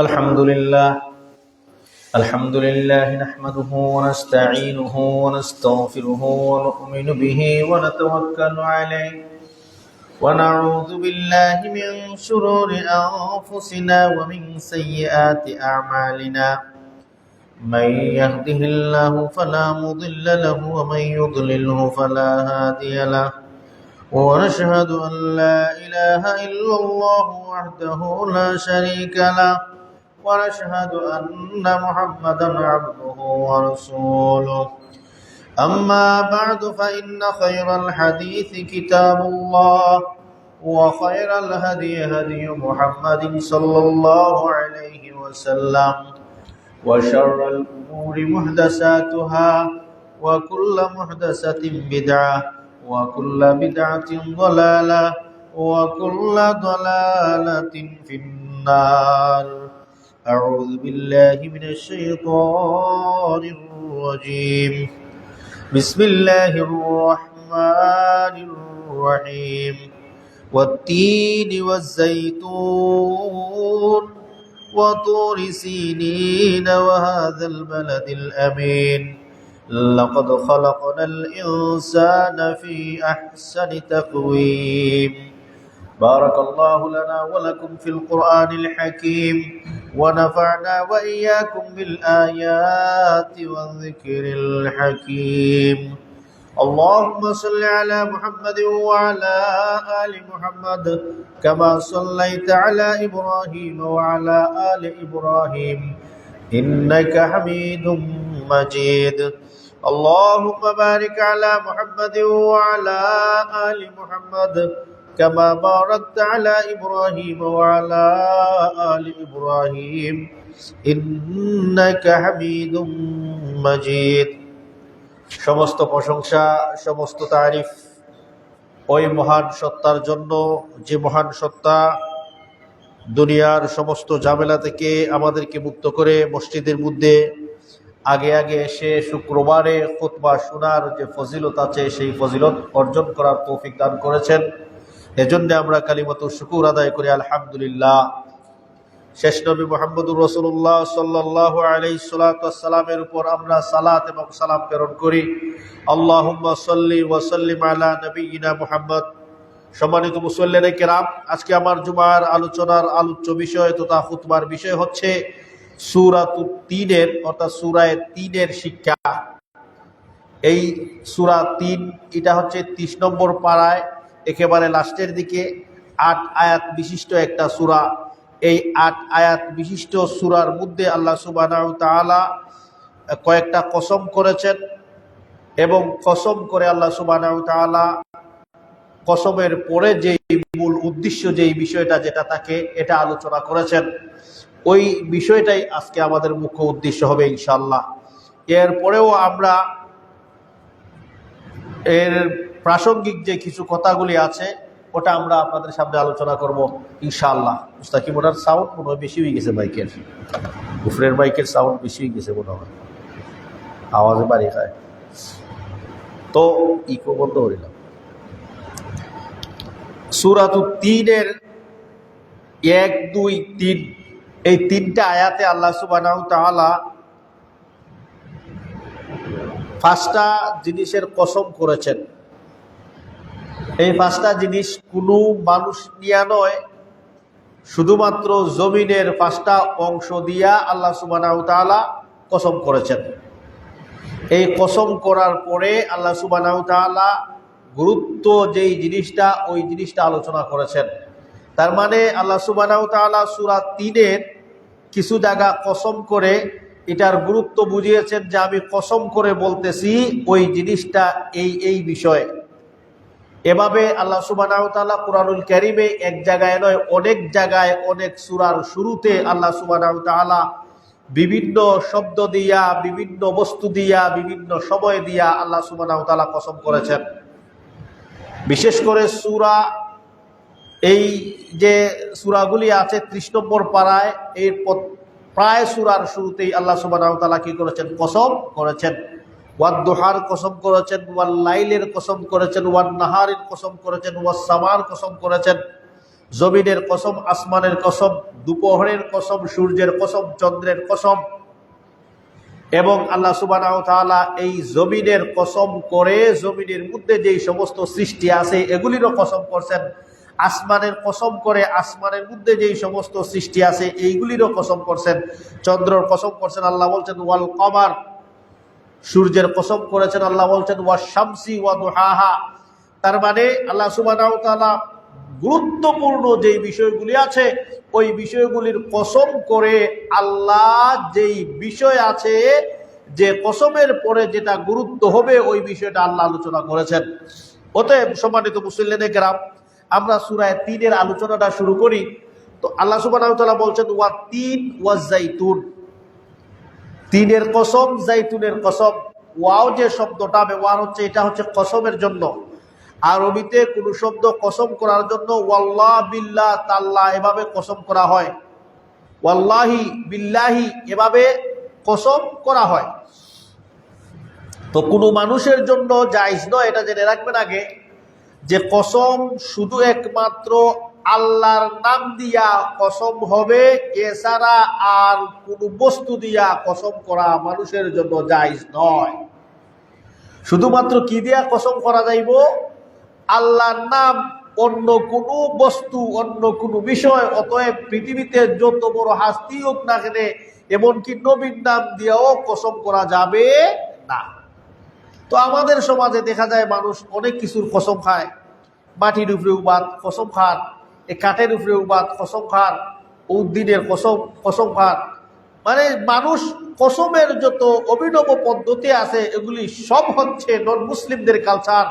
الحمد لله نحمده ونستعينه ونستغفره ونؤمن به ونتوكل عليه ونعوذ بالله من شرور أنفسنا ومن سيئات أعمالنا من يهده الله فلا مضل له ومن يضلله فلا هادي له ونشهد أن لا إله إلا الله وحده لا شريك له ونشهد أن محمدا عبده ورسوله أما بعد فإن خير الحديث كتاب الله وخير الهدي هدي محمد صلى الله عليه وسلم وشر الأمور محدثاتها وكل محدثة بدعة وكل بدعة ضلالة وكل ضلالة في النار أعوذ بالله من الشيطان الرجيم بسم الله الرحمن الرحيم والتين والزيتون وطور سينين وهذا البلد الأمين لقد خلقنا الإنسان في أحسن تقويم بارك الله لنا ولكم في القرآن الحكيم ونفعنا وإياكم بالآيات والذكر الحكيم اللهم صل على محمد وعلى آل محمد كما صليت على إبراهيم وعلى آل إبراهيم إنك حميد مجيد اللهم بارك على محمد وعلى آل محمد كما باركت على إبراهيم وعلى آل إبراهيم إنك حميد مجيد সমস্ত প্রশংসা সমস্ত তারিফ ওই মহান সত্তার জন্য যে মহান সত্তা দুনিয়ার সমস্ত ঝামেলা থেকে আমাদেরকে মুক্ত করে মসজিদের মধ্যে আগে আগে এসে শুক্রবারে খুতবা শোনার যে ফজিলত আছে সেই ফজিলত অর্জন করার তৌফিক দান করেছেন। এজন্য আমরা কালিমাতুশ শুকর আদায় করি আলহামদুলিল্লাহ। শেষ নবী মুহাম্মদুর রাসূলুল্লাহ সাল্লাল্লাহু আলাইহি সাল্লামের উপর আমরা সালাত এবং সালাম প্রেরণ করি। আল্লাহুম্মা সাল্লি ওয়া সাল্লিম আলা নবিয়িনা মুহাম্মদ। সম্মানিত মুসল্লিনে কেরাম, আজকে আমার জুমার আলোচনার আলোচ্য বিষয় তথা খুতবার বিষয় হচ্ছে সূরাতুত তিনের অর্থাৎ সূরা তিনের শিক্ষা। এই সূরা ৩ এটা হচ্ছে ৩০ নম্বর পারায় একেবারে লাস্টের দিকে ৮ আয়াত বিশিষ্ট একটা সূরা। এই ৮ আয়াত বিশিষ্ট সূরার মধ্যে আল্লাহ সুবহানাহু ওয়া তাআলা কয়েকটা কসম করেছেন এবং কসম করে আল্লাহ সুবহানাহু ওয়া তাআলা কসমের পরে যে মূল উদ্দেশ্য যেই বিষয়টা যেটা থাকে এটা আলোচনা করেছেন। ওই বিষয়টাই আজকে আমাদের মুখ্য উদ্দেশ্য হবে ইনশাআল্লাহ। এরপরেও আমরা এর প্রাসঙ্গিক যে কিছু কথাগুলি আছে ওটা আমরা আপনাদের সামনে আলোচনা করব ইনশাআল্লাহ। মুস্তাকিম ওনার সাউন্ড মনে হয় বেশি হয়ে গেছে, বাইকের উপরের বাইকের সাউন্ড বেশি হয়ে গেছে মনে হয়, আওয়াজে বাড়ি খায় তো ইকো বন্ধ করিলাম। সূরাতুত তিনের ১, ২, ৩ এই ৩টা আয়াতে আল্লাহ সুবহানাহু ওয়া তাআলা ৫টা জিনিসের কসম করেছেন। এই ৫টা জিনিস কোনো মানুষ নিয়া নয়, শুধুমাত্র জমিনের ৫টা অংশ দিয়া আল্লাহ সুবহানাহু ওয়া তাআলা কসম করেছেন। এই কসম করার পরে আল্লাহ সুবহানাহু ওয়া তাআলা গুরুত্ব যেই জিনিসটা ওই জিনিসটা আলোচনা করেছেন। তার মানে আল্লাহ সুবহানাহু ওয়া তাআলা সূরা ৩-এর কিছু জায়গা কসম করে এটার গুরুত্ব বুঝিয়েছেন যে আমি কসম করে বলতেছি ওই জিনিসটা এই বিষয়। এভাবে আল্লাহ সুবহানাহু ওয়া তাআলা কুরআনুল কারীমে এক জায়গায় নয় অনেক জায়গায় অনেক সূরার শুরুতে আল্লাহ সুবহানাহু ওয়া তাআলা বিভিন্ন শব্দ দিয়া বিভিন্ন বস্তু দিয়া বিভিন্ন সময় দিয়া আল্লাহ সুবহানাহু ওয়া তাআলা কসম করেছেন। বিশেষ করে সূরা এই যে সূরাগুলি আছে ৩০ নম্বর পারায় এর প্রায় সূরার শুরুতেই আল্লাহ সুবহানাহু ওয়া তাআলা কি করেছেন? কসম করেছেন। ওয়াদ-দুহার কসম করেছেন, ওয়াল লাইলের কসম করেছেন, ওয়ান নাহারের কসম করেছেন, ওয়াস সামার কসম করেছেন। জমিনের কসম, আসমানের কসম, দুপুরের কসম, সূর্যের কসম, চন্দ্রের কসম। এবং আল্লাহ সুবহানাহু ওয়া তাআলা এই জমিনের কসম করে জমিনের মধ্যে যেই সমস্ত সৃষ্টি আছে এগুলিরও কসম করছেন। আসমানের কসম করে আসমানের মধ্যে যেই সমস্ত সৃষ্টি আছে এইগুলিরও কসম করছেন। চন্দ্রর কসম করছেন, আল্লাহ বলছেন ওয়াল কমার। সূর্যের কসম করেছেন, আল্লাহ বলছেন ওয়াশ শামসি ওয়া দুহাহা। তার মানে আল্লাহ সুবহানাহু ওয়া তাআলা গুরুত্বপূর্ণ যেই বিষয়গুলি আছে ওই বিষয়গুলির কসম করে আল্লাহ যেই বিষয় আছে, যে কসমের পরে যেটা গুরুত্ব হবে ওই বিষয়টা আল্লাহ আলোচনা করেছেন। অতএব সম্মানিত মুসলিম কেরাম, আমরা সূরা ৩ আলোচনাটা শুরু করি। তো আল্লাহ সুবহানাহু ওয়া তাআলা বলছেন ওয়া তিন ওয়া জাইতুন। তিনের কসম, জাইতুনের কসম। ওয়াও যে শব্দটা ব্যবহার হচ্ছে এটা হচ্ছে কসমের জন্য। আরবিতে কোন শব্দ কসম করার জন্য ওয়াল্লাহ, বিল্লাহ, তাল্লাহ এভাবে কসম করা হয়। ওয়াল্লাহি, বিল্লাহি এভাবে কসম করা হয়। তো কোনো মানুষের জন্য জায়েজ নয়, এটা জেনে রাখবেন আগে, যে কসম শুধু একমাত্র আল্লাহর নাম দিয়া কসম হবে, এছাড়া আর কোনো বস্তু দিয়া কসম করা মানুষের জন্য জায়েজ নয়। শুধুমাত্র কি দিয়া কসম করা যাইব? আল্লাহর নাম, অন্য কোনো বস্তু, অন্য কোনো বিষয়। অতএব পৃথিবীতে যত বড় হাস্তি হোক না কেন, এমনকি নবীর নাম দিয়েও কসম করা যাবে না। তো আমাদের সমাজে দেখা যায় মানুষ অনেক কিছুর কসম খায়। মাটির উপরে উবাদ কসম খান, এ কাঠের উপরে উবাদ কসম খান, উদ্দিনের কসম খান। মানে মানুষ কসমের যত অভিনব পদ্ধতি আছে এগুলি সব হচ্ছে নন মুসলিমদের কালচার,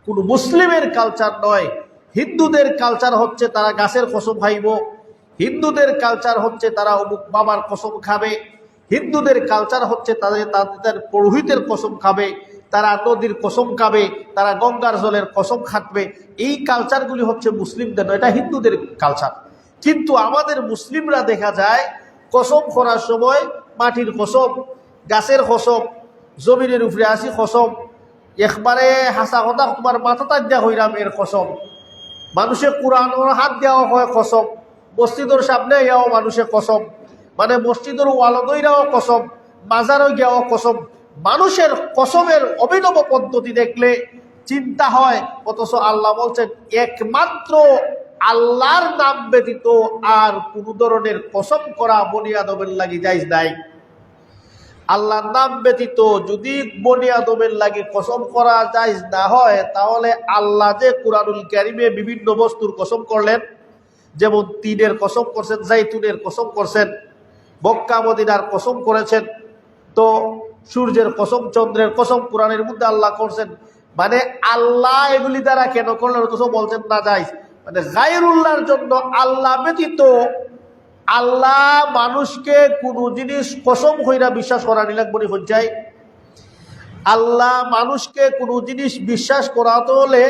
কোন মুসলিমের কালচার নয়। হিন্দুদের কালচার হচ্ছে তারা গাছের কসম খাইব, হিন্দুদের কালচার হচ্ছে তারা অমুক বাবার কসম খাবে, হিন্দুদের কালচার হচ্ছে তাদের পুরোহিতের কসম খাবে, তারা নদীর কসম খাবে, তারা গঙ্গার জলের কসম খাটবে। এই কালচারগুলি হচ্ছে মুসলিমদের নয়, এটা হিন্দুদের কালচার। কিন্তু আমাদের মুসলিমরা দেখা যায় কসম করার সময় মাটির কসম, গাছের কসম, জমিনের উপরে আসি কসম, একবারে হাসা কথা তোমার মাথাটা দেওয়া হইলাম এর কসম। মানুষে কোরআনের হাত দেওয়া হয় কসম, মসজিদের সামনে যাও মানুষে কসম, মানে মসজিদের ওয়ালদইরাও কসম, মাজারও গিয়াও কসম। মানুষের কসমের অভিনব পদ্ধতি দেখলে চিন্তা হয়, অথচ আল্লাহ বলছেন একমাত্র আল্লাহর নাম ব্যতীত আর কোন ধরনের কসম করা বনি আদমের লাগি জায়েজ নাই। আল্লাহর নাম ব্যতীত যদি বনি আদমের লাগি কসম করা জায়েজ না হয়, তাহলে আল্লাহ যে কুরআনুল কারীমে বিভিন্ন বস্তুর কসম করলেন, যেমন তিনের কসম করছেন, জাইতুনের কসম করছেন, মক্কা মদিনার কসম করেছেন, তো সূর্যের কসম, চন্দ্রের কসম কোরআনের মধ্যে আল্লাহ করছেন। মানে আল্লাহ এগুলি দ্বারা কেন করলেন অথচ বলছেন না জায়েজ। মানে গায়রুল্লাহর জন্য আল্লাহ ব্যতীত আল্লাহ মানুষকে কোনো জিনিস কসম হইরা বিশ্বাস করা নিলাগবনি হজ্জায়। আল্লাহ মানুষকে কোনো জিনিস বিশ্বাস করাতে হলে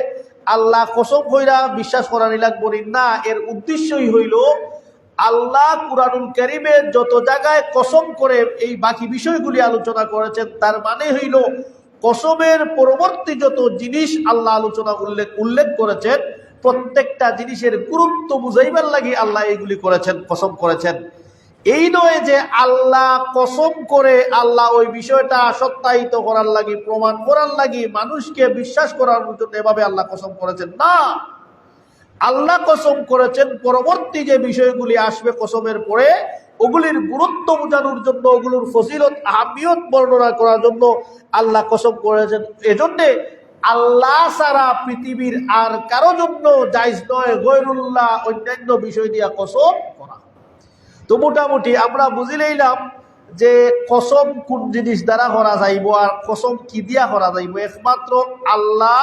আল্লাহ কসম হইরা বিশ্বাস করা নিলাগবনি না। এর উদ্দেশ্যই হইল আল্লাহ কুরআনুল কারীমে যত জায়গায় কসম করে এই বাকি বিষয়গুলি আলোচনা করেছেন, তার মানে হইল কসমের পরবর্তী যত জিনিস আল্লাহ আলোচনা উল্লেখ করেছেন, প্রত্যেকটা জিনিসের গুরুত্ব বুঝাইবার লাগি আল্লাহ এইগুলি করেছেন, কসম করেছেন। এই নয় যে আল্লাহ কসম করে আল্লাহ ওই বিষয়টা সত্যায়িত করার লাগি, প্রমাণ করার লাগি, মানুষকে বিশ্বাস করার জন্য এভাবে আল্লাহ কসম করেছেন না। আল্লাহ কসম করেছেন পরবর্তী যে বিষয়গুলি আসবে কসমের পরে, ওগুলির গুরুত্ব বোঝানোর জন্য, ওগুলোর ফজিলত আহমিয়ত বর্ণনা করার জন্য আল্লাহ কসম করেছেন। এজন্যে আল্লাহ ছাড়া পৃথিবীর আর কারো জন্য জায়েজ নয় গয়রুল্লাহ অন্যান্য বিষয় দিয়া কসম করা। তো মোটামুটি আমরা বুঝে লইলাম যে কসম কোন জিনিস দ্বারা করা যাইব আর কসম কি দিয়া করা যাইব। একমাত্র আল্লাহ,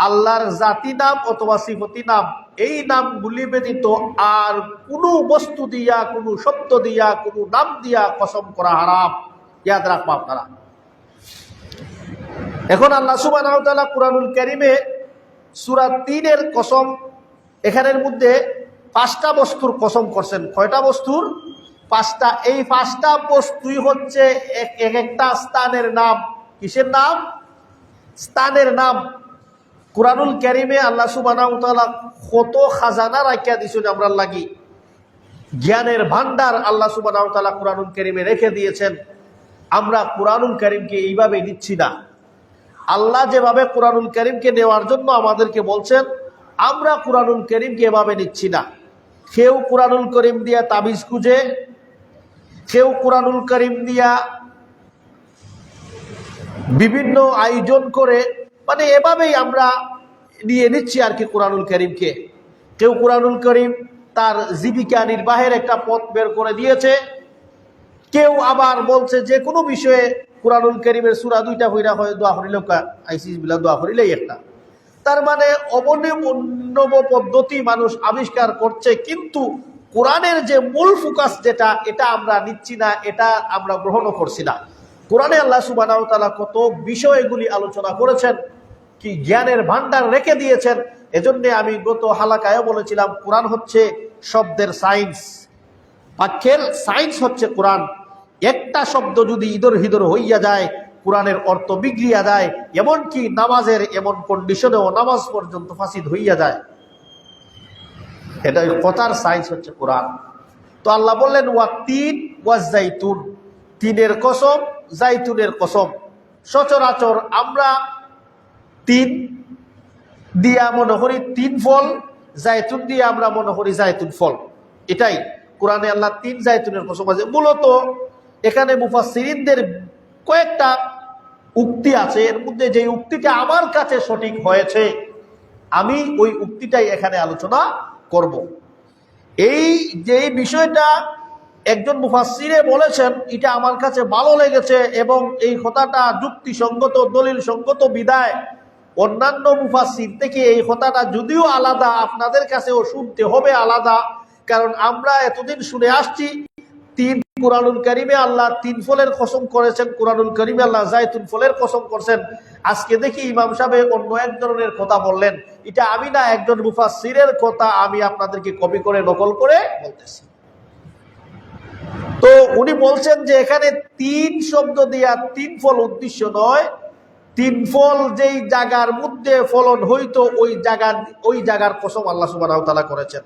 আল্লাহর জাতি নাম অথবা সিফতি নাম, এই নামগুলি ব্যতীত আর কোনো বস্তু দিয়া, কোনো শব্দ দিয়া, কোনো নাম দিয়া কসম করা হারাম। ইয়াদ রাখবো আপনারা। এখন আল্লাহ সুবহানাহু ওয়া তাআলা কুরআনুল কারীমে সূরা ৩ কসম, এখানের মধ্যে ৫টা বস্তুর কসম করছেন। কয়টা বস্তুর? ৫টা। এই ৫টা বস্তুই হচ্ছে এক একটা স্থানের নাম। কিসের নাম? স্থানের নাম। কুরআনুল কারীমে আল্লাহ সুবহানাহু ওয়া তাআলা কত খাজানা রাখিয়া দিয়েছেন আমরা লাগি, জ্ঞানের ভান্ডার আল্লাহ সুবহানাহু ওয়া তাআলা কুরআনুল কারীমে রেখে দিয়েছেন। আমরা কুরআনুল কারীমকে এইভাবে নিচ্ছি না। আল্লাহ যেভাবে কুরআনুল কারীমকে নেওয়ার জন্য আমাদেরকে বলছেন, আমরা কুরআনুল কারীমকে এভাবে নিচ্ছি না। কেউ কুরআনুল কারীম দিয়া তাবিজ খুঁজে, কেউ কুরআনুল কারীম দিয়া বিভিন্ন আয়োজন করে, মানে এভাবেই আমরা নিয়ে নিচ্ছি আর কি কুরআনুল কারীমকে। কেউ কুরআনুল কারীম তার জীবিকা নির্বাহের একটা পথ বের করে দিয়েছে, কেউ আবার বলছে যে কোনো বিষয়ে কুরআনুল কারীমের সূরা দুইটা হইরা হয় দোয়া করিলেও আইসিস বিলা দোয়া করিলেই একটা। তার মানে অবনব পদ্ধতি মানুষ আবিষ্কার করছে, কিন্তু কোরআনের যে মূল ফোকাস যেটা, এটা আমরা নিচ্ছি না, এটা আমরা গ্রহণও করছি না। কোরআনে আল্লাহ সুবহানাহু ওয়া তাআলা কত বিষয়গুলি আলোচনা করেছেন, কি জ্ঞানের ভান্ডার রেখে দিয়েছেন। এজন্য আমি গত হালাকায়ও বলেছিলাম, কোরআন হচ্ছে শব্দের সায়েন্স, বাক্যের সায়েন্স হচ্ছে কোরআন। একটা শব্দ যদি ইদর হিদর হইয়া যায়, কোরআনের অর্থ বিগড়িয়া যায়, এমনকি নামাজের এমন কন্ডিশনেও নামাজ পর্যন্ত ফাসিদ হইয়া যায়। এটা কথার সায়েন্স হচ্ছে কোরআন। তো আল্লাহ বললেন ওয়া তিন ওয়া জাইতুন, তিনের কসম, জাইতুনের কসম। সচরাচর আমরা তিন দিয়া মনে করি তিন ফল, জাইতুন দিয়ে আমরা মনে করি জাইতুন ফল। এটাই কোরআনে আল্লাহ তিন জাইতুনের কসম আছে। মূলত এখানে মুফাসসিরিনদের কয়েকটা উক্তি আছে, এর মধ্যে যে উক্তিটা আমার কাছে সঠিক হয়েছে, আমি ওই উক্তিটাই এখানে আলোচনা করব। এই যে বিষয়টা একজন মুফাসসিরে বলেছেন, এটা আমার কাছে ভালো লেগেছে এবং এই কথাটা যুক্তিসঙ্গত, দলিল সঙ্গত বিদায় অন্যান্য মুফাসসির থেকে এই কথাটা যদিও আলাদা, আপনাদের কাছেও শুনতে হবে আলাদা। কারণ আমরা এতদিন শুনে আসছি তিন, কুরআনুল কারীমে আল্লাহ তিন ফলের কসম করেছেন, কুরআনুল কারীমে আল্লাহ জাইতুন ফলের কসম করেছেন। আজকে দেখি ইমাম সাহেব অন্য এক ধরনের কথা বললেন। এটা আমি না, একজন মুফাসসিরের কথা আমি আপনাদেরকে কপি করে নকল করে বলতেছি। তো উনি বলছেন যে এখানে তিন শব্দ দিয়া তিন ফল উদ্দেশ্য নয়, তিন ফল যেই জায়গার মধ্যে ফলন হইতো ওই জায়গার কসম আল্লাহ সুবহানাহু ওয়া তাআলা করেছেন।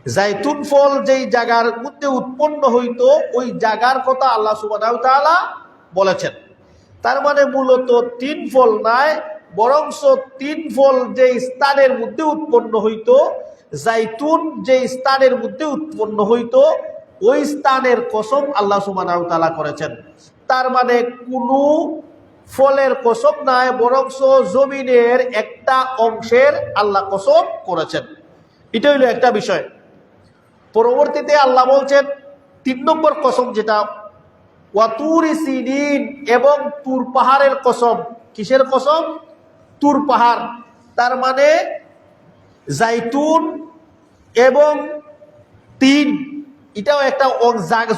জাইতুন ফল যেই জায়গার মধ্যে উৎপন্ন হইতো ওই জায়গার কথা আল্লাহ সুবহানাহু ওয়া তাআলা বলেছেন। তার মানে মূলত তিন ফল নাই, বরংস তিন ফল যেই স্থানের মধ্যে উৎপন্ন হইতো, জাইতুন যেই স্থানের মধ্যে উৎপন্ন হইতো, ওই স্থানের কসম আল্লাহ সুবহানাহু ওয়া তাআলা করেছেন। তার মানে কোনো ফলের কসম নাই, বরংস জমিনের একটা অংশের আল্লাহ কসম করেছেন। এটা হইল একটা বিষয়। পরবর্তীতে আল্লাহ বলছেন তিন নম্বর কসম যেটা, ওয়া তুরি সিনিন, এবং তুর পাহাড়ের কসম। কিসের কসম? তুর পাহাড়। তার মানে জাইতুন এবং তিন, এটাও একটা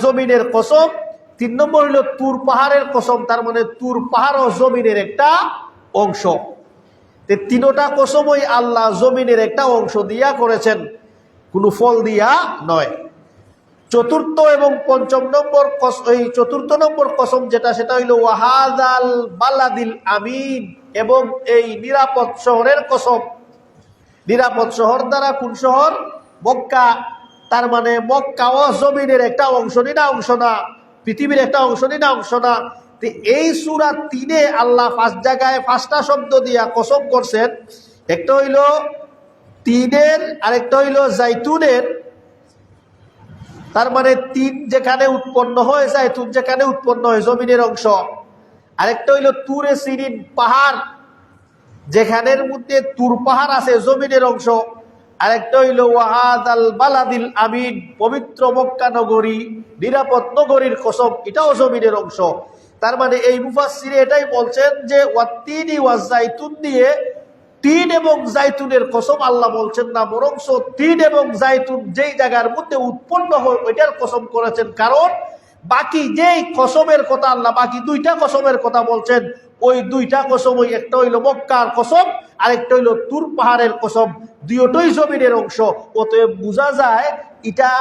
জমিনের কসম। তিন নম্বর হইল তুর পাহাড়ের কসম, তার মানে তুর পাহাড় ও জমিনের একটা অংশ। তিনোটা কসমই আল্লাহ জমিনের একটা অংশ দিয়া করেছেন, কোনো ফল দিয়া নয়। চতুর্থ এবং পঞ্চম নম্বর চতুর্থ নম্বর কসম যেটা, সেটা হইল ওয়াহাদাল বালাদিল আমিন, এবং এই নিরাপদ শহরের কসম। নিরাপদ শহর দ্বারা কোন শহর? মক্কা। তার মানে মক্কা ও জমিনের একটা অংশ না, অংশ না, পৃথিবীর একটা অংশ না, অংশ না। এই সূরা 3-এ আল্লাহ পাঁচ জায়গায় পাঁচটা শব্দ দিয়া কসম করছেন। একটা হইল তিনের, আরেকটা হইল জাইতুনের। তার মানে তিন যেখানে উৎপন্ন হয়, জাইতুন যেখানে উৎপন্ন হয় জমিনের অংশ। আরেকটা হইল তুরে সিনিন, পাহাড়, যেখানের মধ্যে তুর পাহাড় আছে জমিনের অংশ। আরেকটা হইল ওয়াহাদাল বালাদিল আমিন, পবিত্র মক্কা নগরী, নিরাপদ নগরীর কসম, এটাও জমিনের অংশ। তার মানে এই মুফাসসির এটাই বলছেন যে ওয়াত্তিনি ওয়াজ জাইতুন দিয়ে তিন এবং জাইতুনের কসম আল্লাহ বলছেন না, বরংস তিন এবং জাইতুন যেই জায়গার মধ্যে উৎপন্ন হয় ওইটার কসম করেছেন। কারণ বাকি যেই কসমের কথা আল্লাহ বাকি দুইটা কসমের কথা বলছেন, ওই দুইটা কসম, ওই একটা হইল মক্কার কসম, আরেকটা হইল তুর পাহাড়ের কসম, দুইটাই জমিনের অংশ। অতএব বোঝা যায় এটা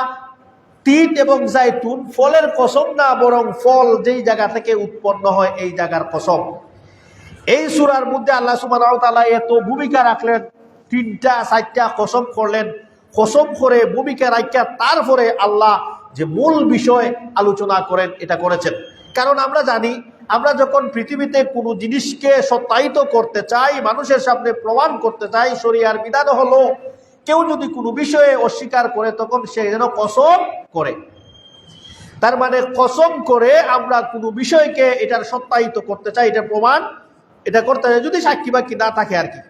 তিন এবং জাইতুন ফলের কসম না, বরং ফল যেই জায়গা থেকে উৎপন্ন হয় এই জায়গার কসম। এই সূরার মধ্যে আল্লাহ সুবহানাহু ওয়া তাআলা এত ভূমিকা রাখলেন, 3টা 4টা কসম করলেন, কসম করে ভূমিকা রাখা তারপরে আল্লাহ যে মূল বিষয় আলোচনা করেন এটা করেছেন। কারণ আমরা জানি, আমরা যখন পৃথিবীতে কোনো জিনিসকে সত্যায়িত করতে চাই, মানুষের সামনে প্রমাণ করতে চাই, শরিয়ার বিধান হলো কেউ যদি কোনো বিষয়ে অস্বীকার করে তখন সে যেন কসম করে। তার মানে কসম করে আমরা কোনো বিষয়কে এটার সত্যায়িত করতে চাই, এটা প্রমাণ এটা করতে চাই, যদি সাক্ষী বাক্ষী না থাকে আর কি।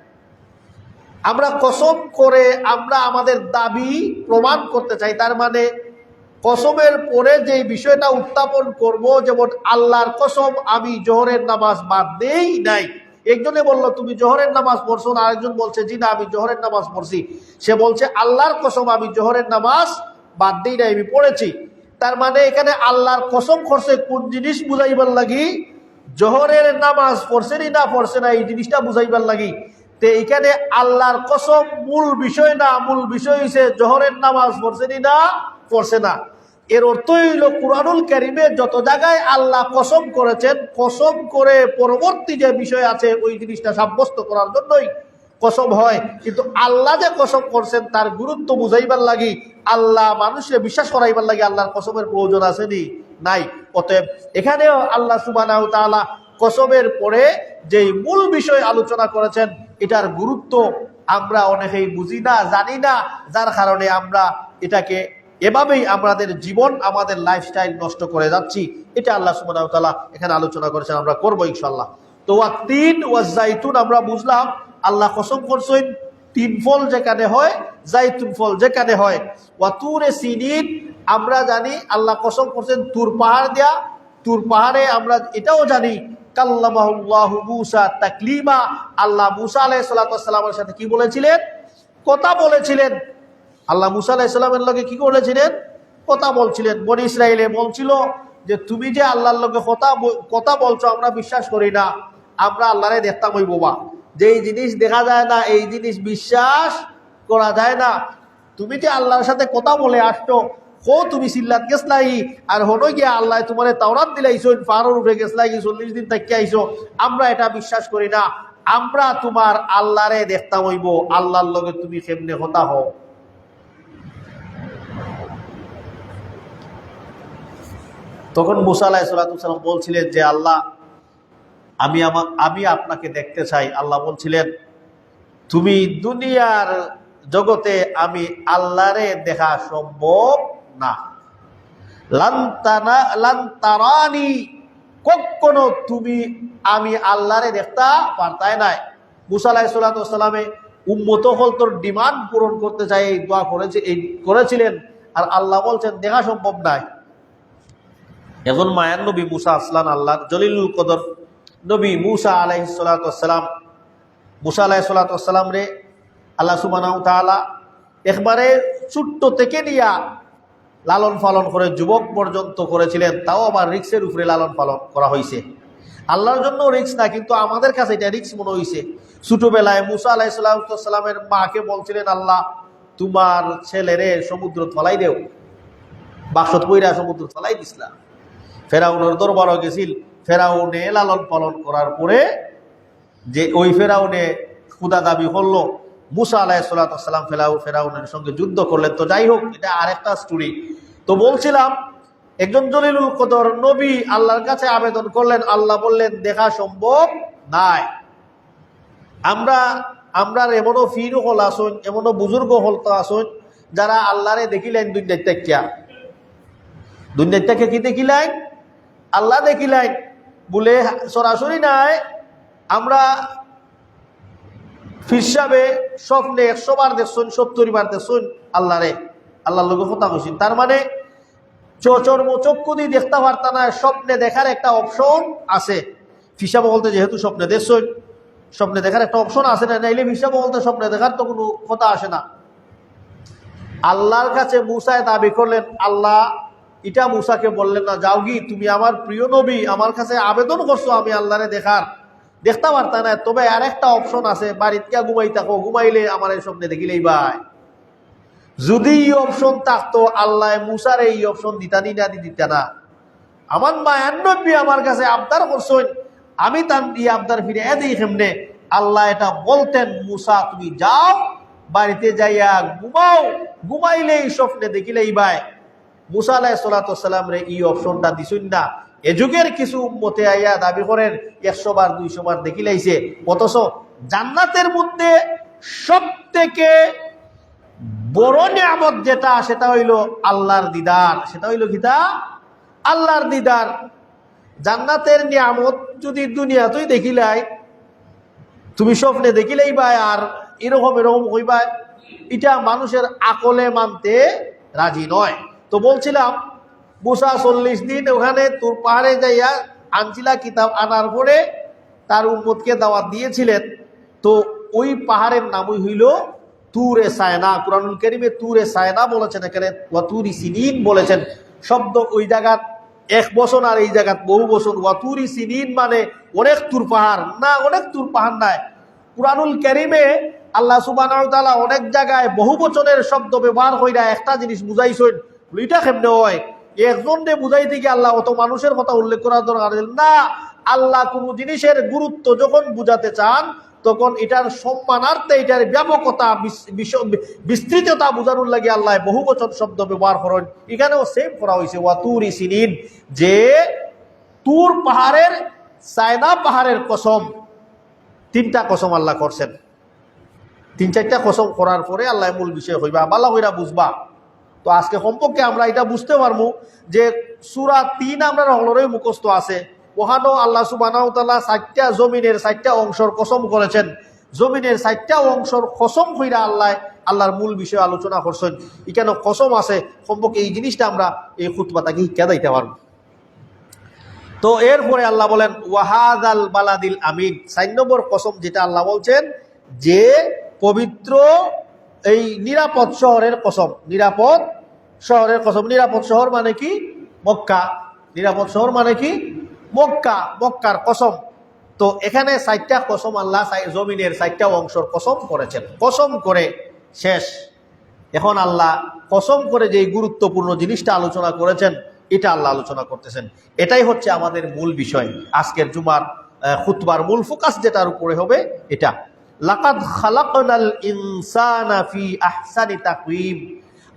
আমরা কসম করে আমরা আমাদের দাবি প্রমাণ করতে চাই। তার মানে কসমের পরে যে বিষয়টা উত্থাপন করব, যেমন আল্লাহর কসম আমি জোহরের নামাজ বাদ দেই নাই। একজনে বলল তুমি জোহরের নামাজ পড়ছো না, আরেকজন বলছে জি না আমি জোহরের নামাজ পড়ছি। সে বলছে আল্লাহর কসম আমি জোহরের নামাজ বাদ দেই নাই, আমি পড়েছি। তার মানে এখানে আল্লাহর কসম করছে কোন জিনিস বুঝাইবার লাগি? জোহরের নামাজ পড়ছেনি না পড়ছে না এই জিনিসটা বুঝাইবার লাগি। তো এখানে আল্লাহর কসম মূল বিষয় না, মূল বিষয় হইছে জোহরের নামাজ পড়ছেনি না পড়ছে না। এর অর্থই হইল কুরআনুল কারীমে যত জায়গায় আল্লাহ কসম করেছেন, কসম করে পরবর্তী যে বিষয় আছে ওই জিনিসটা সাব্যস্ত করার জন্যই কসম হয়। কিন্তু আল্লাহ যে কসম করছেন তার গুরুত্ব বুঝাইবার লাগি, আল্লাহ মানুষকে বিশ্বাস করাইবার লাগি আল্লাহর কসমের প্রয়োজন আসেনি, নাই। অতএব এখানেও আল্লাহ সুবহানাহু ওয়া তাআলা কসমের পরে যে মূল বিষয় আলোচনা করেছেন এটার গুরুত্ব আমরা অনেকেই বুঝি না, জানি না, যার কারণে আমরা এটাকে এভাবেই আমাদের জীবন আমাদের লাইফস্টাইল নষ্ট করে যাচ্ছি। এটা আল্লাহ সুবহানাহু ওয়া তাআলা এখানে আলোচনা করেছেন, আমরা করবো ইনশাআল্লাহ। তো ওয়াত-তিন ওয়াজ-জাইতুন আমরা বুঝলাম আল্লাহ কসম করছেন 3 ফল যেখানে হয়, জাইতুন ফল যেখানে হয়। ওয়াতুরে সিনিন আমরা জানি আল্লাহ কসম করছেন তুর পাহাড় দেয়া। তুর পাহাড়ে আমরা এটাও জানি কাল্লামাহুল্লাহু মূসা তাকলিমা, আল্লাহ মূসা আলাইহিস সালাতু ওয়াস সালামের সাথে কি বলেছিলেন? কথা বলেছিলেন। আল্লাহ মূসা আলাইহিস সালামের লগে কি করেছিলেন? কথা বলছিলেন। বনি ইসরাইলে বলছিল যে তুমি যে আল্লাহর লগে কথা বলছো আমরা বিশ্বাস করি না, আমরা আল্লাহরে দেখতাম ওই বোবা, যেই জিনিস দেখা যায় না এই জিনিস বিশ্বাস করা যায় না। তুমি যে আল্লাহর সাথে কথা বলে আসছো, তুমি সিল্লাত গেছলাই আর হনো গিয়া আল্লাহ তোমার তাওরাত দিলাইছো, পাহাড়ের উপরে গেছলাই 40 দিন থাকি আইছো, আমরা এটা বিশ্বাস করি না। আমরা তোমার আল্লাহরে দেখতাম হইব, আল্লাহর লগে তুমি কেমনে কথা হও। তখন মূসা আলাইহিস সালাম বলছিলেন যে আল্লাহ আমি আপনাকে দেখতে চাই। আল্লাহ বলছিলেন তুমি দুনিয়ার জগতে আমি আল্লাহরে দেখা সম্ভব না, লান্তারানি, কখনো তুমি আমি আল্লাহরে দেখতে পারতাই নাই। মূসা আলাইহিস সালামে উম্মত হল তোর ডিমান্ড পূরণ করতে চাই এই দোয়া করেছিলেন, আর আল্লাহ বলছেন দেখা সম্ভব নাই। এখন মায়ান নবী মূসা আসলান আল্লাহর জলিলুল কদর নবী মূসা আলাইহিস সালাম, মূসা আলাইহিস সালাম রে আল্লাহ সুবহানাহু ওয়া তাআলা একবারে ছোট্ট থেকে নিয়া লালন পালন করে যুবক পর্যন্ত করেছিলেন, তাও আবার রিক্সের উপরে লালন পালন করা হয়েছে। আল্লাহর জন্য রিক্স না, কিন্তু আমাদের কাছে এটা রিক্স মনে হয়েছে। ছোটবেলায় মূসা আলাইহিস সালামের মাকে বলছিলেন আল্লাহ তোমার ছেলেরে সমুদ্র তলাই দেও, বাক্সত পইরা সমুদ্র তলাই দিছিলা। ফেরাউনের দরবারও গেছিল, ফেরাউনে লালন পালন করার পরে যে ওই ফেরাউনে খুদা দাবি করলো, মূসা আলাইহিস সালাম ফেরাউনের সঙ্গে যুদ্ধ করলেন। তো যাই হোক, এটা আরেকটা স্টোরি। তো বলছিলাম একজন জলিলুল কদর নবী আল্লাহর কাছে আবেদন করলেন, আল্লাহ বললেন দেখা সম্ভব নাই। আমরা এমনও ফির হল আসুন, এমনও বুজুর্গ হল তো আসুন যারা আল্লাহরে দেখিলেন দুনিয়াটাকে কি দেখিলেন? আল্লাহ দেখিলেন বলে সরাসরি নাই। আমরা ফিরসাবে স্বপ্নে 100 বার দেখছেন, 70 বার দেখছেন আল্লাহরে, আল্লাহর লোক কথা কইছেন। তার মানে চক্ষু দিয়ে দেখতে পারতা না, স্বপ্নে দেখার একটা অপশন আছে। ফিসাব বলতে যেহেতু স্বপ্নে দেখছেন, স্বপ্নে দেখার একটা অপশন আছে না, নাইলে ফিসাব বলতে স্বপ্নে দেখার তো কোনো কথা আসে না। আল্লাহর কাছে মূসায় দাবি করলেন, আল্লাহ এটা মূসাকে বললেন না যাও গি তুমি আমার প্রিয় নবী, আমার কাছে আবেদন করছো আমি আল্লাহরে দেখতে পারতা না, তবে আর একটা অপশন আছে, বাড়িতে কে ঘুমাই থাকো, ঘুমাইলে আমার এই স্বপ্নে দেখিলেই ভাই। যদি এই অপশন থাকতো আল্লাহ মূসার এই অপশন দিতা না। আমার মায়ান নবী আমার কাছে আবদার করছেন, আমি তার আবদার ফিরে দেই কেমনে? আল্লাহ এটা বলতেন, মুসা তুমি যাও বাড়িতে যাইয়া ঘুমাও, ঘুমাইলেই স্বপ্নে দেখিলেই ভাই। মুসা আলাইহিস সালাতু সালাম রে এই অপশনটা দিছুন না। এ যুগের কিছু উম্মতে আইয়া দাবি করেন 100 বার 200 বার দেখিলাইছে, অথচ জান্নাতের মধ্যে সবথেকে বড় নিয়ামত যেটা, সেটা হইল আল্লাহর দিদার। সেটা হইল কিতা? আল্লাহর দিদার। জান্নাতের নিয়ামত যদি দুনিয়াতেই দেখিলাই, তুমি স্বপ্নে দেখিলেই ভাই আর এরকম এরকম হইবা, এটা মানুষের আকলে মানতে রাজি নয়। তো বলছিলাম মুসা 40 দিন ওখানে তুর পাহাড়ে যাইয়া আনছিলা, কিতাব আনার পরে তার উম্মতকে দাওয়াত দিয়েছিলেন। তো ওই পাহাড়ের নামই হইল তুরে সায়না। কুরআনুল কারীমে তুরে সায়না বলেছেন, এখানে ওয়াতুরি সিনিন বলেছেন। শব্দ ওই জায়গা 1 বছর আর এই জায়গা বহু বছর। ওয়াতুরি সিনিন মানে অনেক তুর পাহাড় না, অনেক তুর পাহাড় নাই। কুরআনুল কারীমে আল্লাহ সুবহানাহু ওয়া তাআলা অনেক জায়গায় বহু বচনের শব্দ ব্যবহার কইরা একটা জিনিস বুঝাইছেন। এটা কেমনে হয়? একজনকে বুঝাইতে গিয়ে আল্লাহ অত মানুষের কথা উল্লেখ করার দরকার না। আল্লাহ কোন জিনিসের গুরুত্ব যখন বুঝাতে চান, তখন এটার সম্মানার্থে এটার ব্যাপকতা বিস্তৃততা বোঝানোর লাগে আল্লাহ বহু বচন শব্দ ব্যবহার করেন। এখানেও সেম করা হয়েছে, ওয়াতুরি সিনিন, যে তুর পাহাড়ের, সায়না পাহাড়ের কসম। 3টা কসম আল্লাহ করছেন। 3-4টা কসম করার পরে আল্লাহ মূল বিষয় হইবা, ভালো কইরা বুঝবা। তো আজকে সম্পর্কে আমরা এটা বুঝতে পারবো যে সূরা 3 আমরা হলরই মুখস্থ আছে। ওখানেও আল্লাহ সুবহানাহু ওয়া তাআলা 4টা জমিনের 4টা অংশের কসম করেছেন। জমিনের 4টা অংশের কসম কইরা আল্লাহর মূল বিষয় আলোচনা করছেন। এখানে কসম আছে সম্পর্কে এই জিনিসটা আমরা এই খুতবাটাকে শিক্ষা দিতে পারবো। তো এরপরে আল্লাহ বলেন ওয়াহাদাল বালাদিল আমিন। 4 নম্বর কসম যেটা আল্লাহ বলছেন, যে পবিত্র এই নিরাপদ শহরের কসম। নিরাপদ শহরের কসম। নিরাপদ শহর মানে কি? মক্কা। নিরাপদ শহর মানে কি? মক্কা। মক্কার কসম। তো এখানে 4টা কসম আল্লাহ জমিনের 4টা অংশের কসম করেছেন। কসম করে শেষ। এখন আল্লাহ কসম করে যে গুরুত্বপূর্ণ জিনিসটা আলোচনা করেছেন, এটা আল্লাহ আলোচনা করতেছেন। এটাই হচ্ছে আমাদের মূল বিষয়। আজকের জুমার খুতবার মূল ফোকাস যেটার উপরে হবে এটা। লাকাদ খালাকনাল ইনসানা ফি আহসানি তাকওয়িম।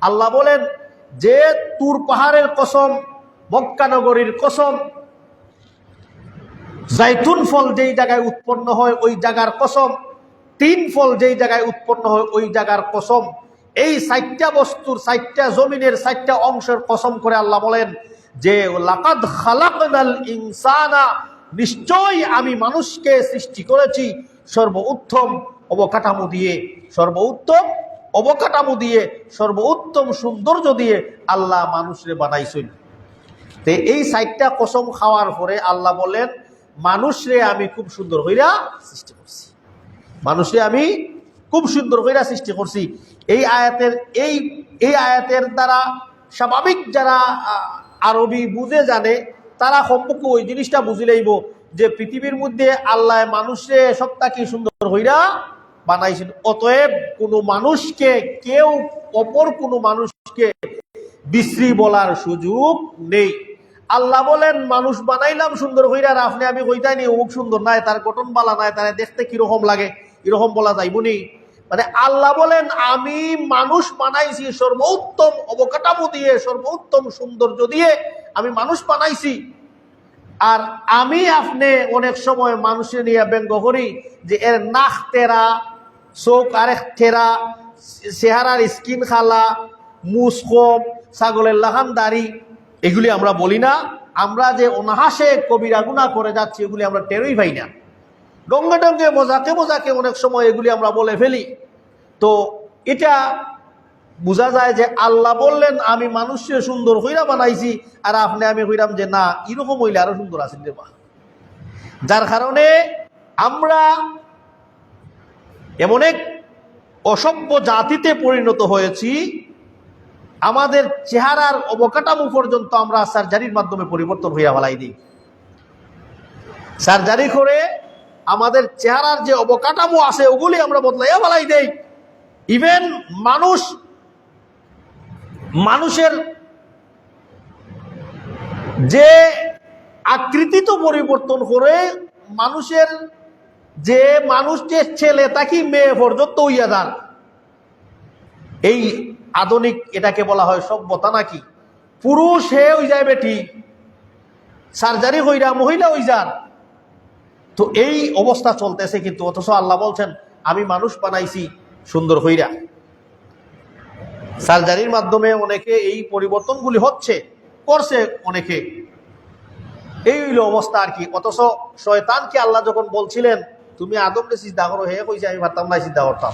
আল্লাহ বলেন যে তুর পাহাড়ের কসম, মক্কা নগরীর কসম, জাইতুন ফল যেই জায়গায় উৎপন্ন হয় ওই জায়গার কসম, 3 ফল যেই জায়গায় উৎপন্ন হয় ওই জায়গার কসম। এই 4টা বস্তুর, 4টা জমিনের 4টা অংশের কসম করে আল্লাহ বলেন যে লাকাদ খালাকনাল ইনসানা, নিশ্চয়ই আমি মানুষকে সৃষ্টি করেছি সর্বোত্তম অবকাঠামো দিয়ে। সর্বোত্তম অবকাঠামো দিয়ে, সর্বোত্তম সৌন্দর্য দিয়ে আল্লাহ মানুষরে বানাইছেন। তো এই 4টা কসম খাওয়ার পরে আল্লাহ বলেন মানুষরে আমি খুব সুন্দর কইরা সৃষ্টি করছি। মানুষরে আমি খুব সুন্দর কইরা সৃষ্টি করছি। এই আয়াতের দ্বারা স্বাভাবিক যারা আরবি বুঝে জানে তারা সম্পর্কে ওই জিনিসটা বুঝিলেইব যে পৃথিবীর মধ্যে আল্লাহ মানুষরে সবটাকে সুন্দর হইরা বানাইছেন। অতএব কোনো মানুষকে, কেউ অপর কোনো মানুষকে বিশ্রী বলার সুযোগ নেই। আল্লাহ বলেন মানুষ বানাইলাম সুন্দর হইরা, আর আপনি আমি হইতাই নি অমুক সুন্দর নাই, তার গঠন বালা নাই, তারা দেখতে কিরকম লাগে, এরকম বলা যাইবনি। মানে আল্লাহ বলেন আমি মানুষ বানাইছি সর্বোত্তম অবকাঠামো দিয়ে, সর্বোত্তম সৌন্দর্য দিয়ে আমি মানুষ বানাইছি। আর আমি আপনি অনেক সময় মানুষের নিয়ে ব্যঙ্গ করি যে এর নাক তেরা, চোখ আরেক তেরা, চেহারার স্কিন খালা, মুছ কম, ছাগলের লাহান দাড়ি, এগুলি আমরা বলি না। আমরা যে অনাহাসে কবিরা গুনাহ করে যাচ্ছি এগুলি আমরা টেরই পাই না। ডঙ্গে ডঙ্গে মজাকে মজাকে অনেক সময় এগুলি আমরা বলে ফেলি। তো এটা বোঝা যায় যে আল্লাহ বললেন আমি মানুষকে সুন্দর হইরা বানাইছি, আর আপনি আমি হইরাম যে না এরকম হইলে আরো সুন্দর আছেন রে বা। যার কারণে আমরা এমন এক অসভ্য জাতিতে পরিণত হয়েছি, আমাদের চেহারার অবকাঠামো পর্যন্ত আমরা সার্জারির মাধ্যমে পরিবর্তন হইয়া ফেলাই দিই। সার্জারি করে আমাদের চেহারার যে অবকাঠামো আছে ওগুলি আমরা বদলাইয়া ফেলাই দেই। ইভেন মানুষের যে আকৃতি তো পরিবর্তন করে, মানুষের যে ছেলে তাকে মেয়ে পর্যন্ত হইয়া যান, এই আধুনিক এটাকে বলা হয় সভ্যতা নাকি? পুরুষ হে হয়ে যায় বেটি, সার্জারি হইরা মহিলা হয়ে যান। তো এই অবস্থা চলতেছে, কিন্তু অথচ আল্লাহ বলছেন আমি মানুষ বানাইছি সুন্দর হইরা। সার্জারির মাধ্যমে অনেকে এই পরিবর্তনগুলি করছে অনেকে, এই হইল অবস্থা আর কি। অথচ শয়তানকে আল্লাহ যখন বলছিলেন তুমি আদমকে সিজদা করো, হে কইছে আমি পারতাম না সিজদা করতাম,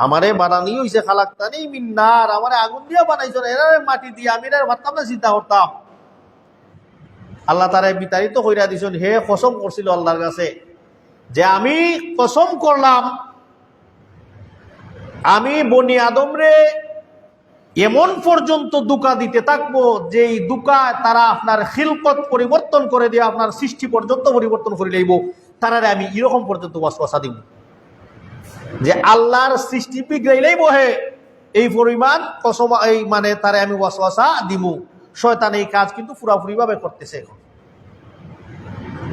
আমারে বানানি হইছে খালাক্তানি মিন নার, আমারে আগুন দিয়ে বানাইছো, এরা মাটি দিয়ে, আমি এর পারতাম না সিজদা করতাম। আল্লাহ তারে বিতাড়িত কইরা দিছেন। হে কসম করছিল আল্লাহর কাছে যে আমি কসম করলাম আমি বনি আদমরে এমন পর্যন্ত দুকা দিতে থাকবো যে এই দুকা তারা আপনার খিলকত পরিবর্তন করে দিয়ে আপনার সৃষ্টি পর্যন্ত পরিবর্তন করে লইব, তারারে আমি এরকম পর্যন্ত ওয়াসওয়াসা দিব যে আল্লাহর সৃষ্টি বিগড়াইলেই বহে এই পরিমাণ কসম, এই মানে তারে আমি ওয়াসওয়াসা দিমু। শয়তান এই কাজ কিন্তু পুরাপুরি ভাবে করতেছে, এখন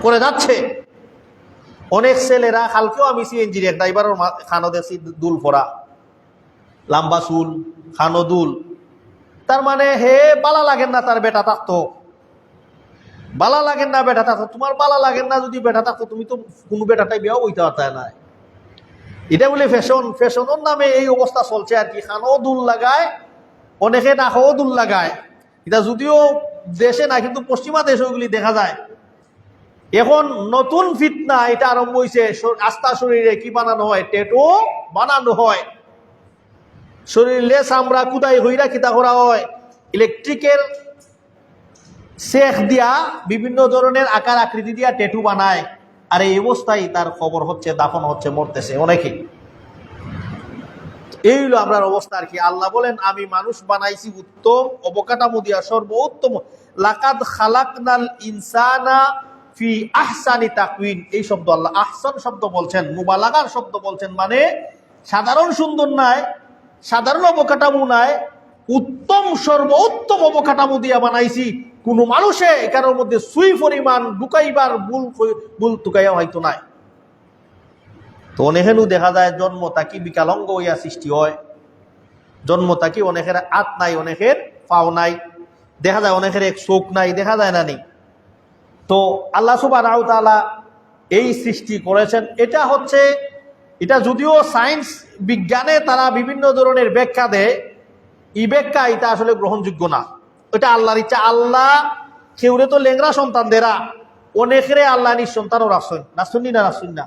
করে যাচ্ছে। অনেক ছেলেরা, কালকেও আমি সিএনজির এক ড্রাইভারের খানো দেখছি, দুল পরা, লম্বা চুল, খানো দুল। তার মানে হে বালা লাগেন না তার বেটা থাকতো, বালা লাগেন না বেটা থাকতো। তোমার বালা লাগেন না যদি বেটা থাকতো, তুমি তো কোনো বেটাটাই বিয়াও হইতে পারত না। এটা বলে ফ্যাশন, ফ্যাশনের নামে এই অবস্থা চলছে আর কি। খানো দুল লাগায় অনেকে, নাকও দুল লাগায়। এটা যদিও দেশে না, কিন্তু পশ্চিমা দেশ ওইগুলি দেখা যায়। এখন নতুন ফিতনা এটা আরম্ভ হয়েছে, আস্থা শরীরে কি বানানো হয়, টেটু বানানো হয়, শরীরে চামড়া কুদাই হইরা কিতা করা হয়, ইলেকট্রিকের শেখ দিয়া বিভিন্ন ধরনের আকার আকৃতি দিয়া টেটু বানায়। আর এই অবস্থায় তার খবর হচ্ছে, দাফন হচ্ছে, মরতেছে অনেকে। এই হলো আপনার অবস্থা আর কি। আল্লাহ বলেন আমি মানুষ বানাইছি উত্তম অবকাঠামো দিয়া, সর্বোত্তম। লাকাদ খালাকনাল ইনসানা ফি আহসানি তাকওয়িম, এই শব্দ আল্লাহ আহসান শব্দ বলছেন, মুবালাগার শব্দ বলছেন, মানে সাধারণ সুন্দর নাই, সাধারণ অবকাঠামো নাই, উত্তম সর্বোত্তম অবকাঠামো দিয়া বানাইছি। কোন মানুষে এখানের মধ্যে সুই পরিমাণ ঢুকাইবার ভুল টুকাইয়া হয়তো নাই। তো অনেকেরও দেখা যায় জন্ম তাকি বিকালঙ্গ হইয়া সৃষ্টি হয়, জন্ম তাকি অনেকের হাত নাই, অনেকের পাও নাই, দেখা যায় অনেকের এক চোখ নাই, দেখা যায় না নেই। তো আল্লাহ সুবহানাহু ওয়া তাআলা এই সৃষ্টি করেছেন। এটা যদিও সায়েন্স বিজ্ঞানে তারা বিভিন্ন ধরনের ব্যাখ্যা দেয়, এই ব্যাখ্যা এটা আসলে গ্রহণযোগ্য না। এটা আল্লাহর ইচ্ছা। আল্লাহ কেউরে তো লেংরা সন্তান দেরা, অনেকের আল্লাহ নিঃসন্তানও রাখছেন, রাখছেন না।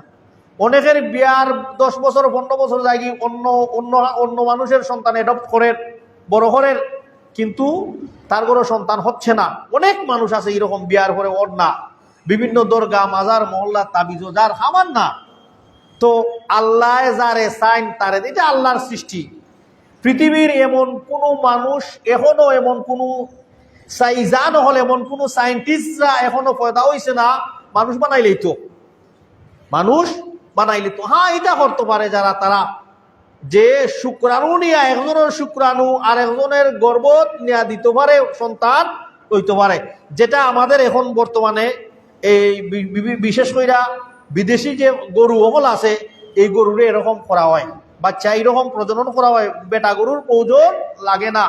অনেকের বিয়ার 10 বছর 15 বছর যায়, অন্য মানুষের সন্তান এডপ্ট করেন, বড় করেন, কিন্তু তার কোনো সন্তান হচ্ছে না। অনেক মানুষ আছে এরকম, বিয়ার পরে ওর না, বিভিন্ন দরগা মাজার মহল্লা তাবিজ যার খাবার না। তো আল্লাহ যারে সাইন তারে, এটা আল্লাহর সৃষ্টি। পৃথিবীর এমন কোন মানুষ এখনো, এমন কোন সাইজান হল, এমন কোন সাইন্টিস্টরা এখনো পয়দা হয়েছে না মানুষ বানাইলেই তো, হ্যাঁ এটা করতে পারে যারা, তারা যে শুক্রাণু নিয়ে একজনের শুক্রাণু আর একজনের গর্ভ নিয়ে দিতে পারে, সন্তান হইতে পারে। যেটা আমাদের এখন বর্তমানে এই বিশেষ করে বিদেশি যে গরু অমল আছে, এই গরুরে এরকম করা হয়, বাচ্চা এইরকম প্রজনন করা হয়। বেটা গরুর প্রয়োজন লাগে না,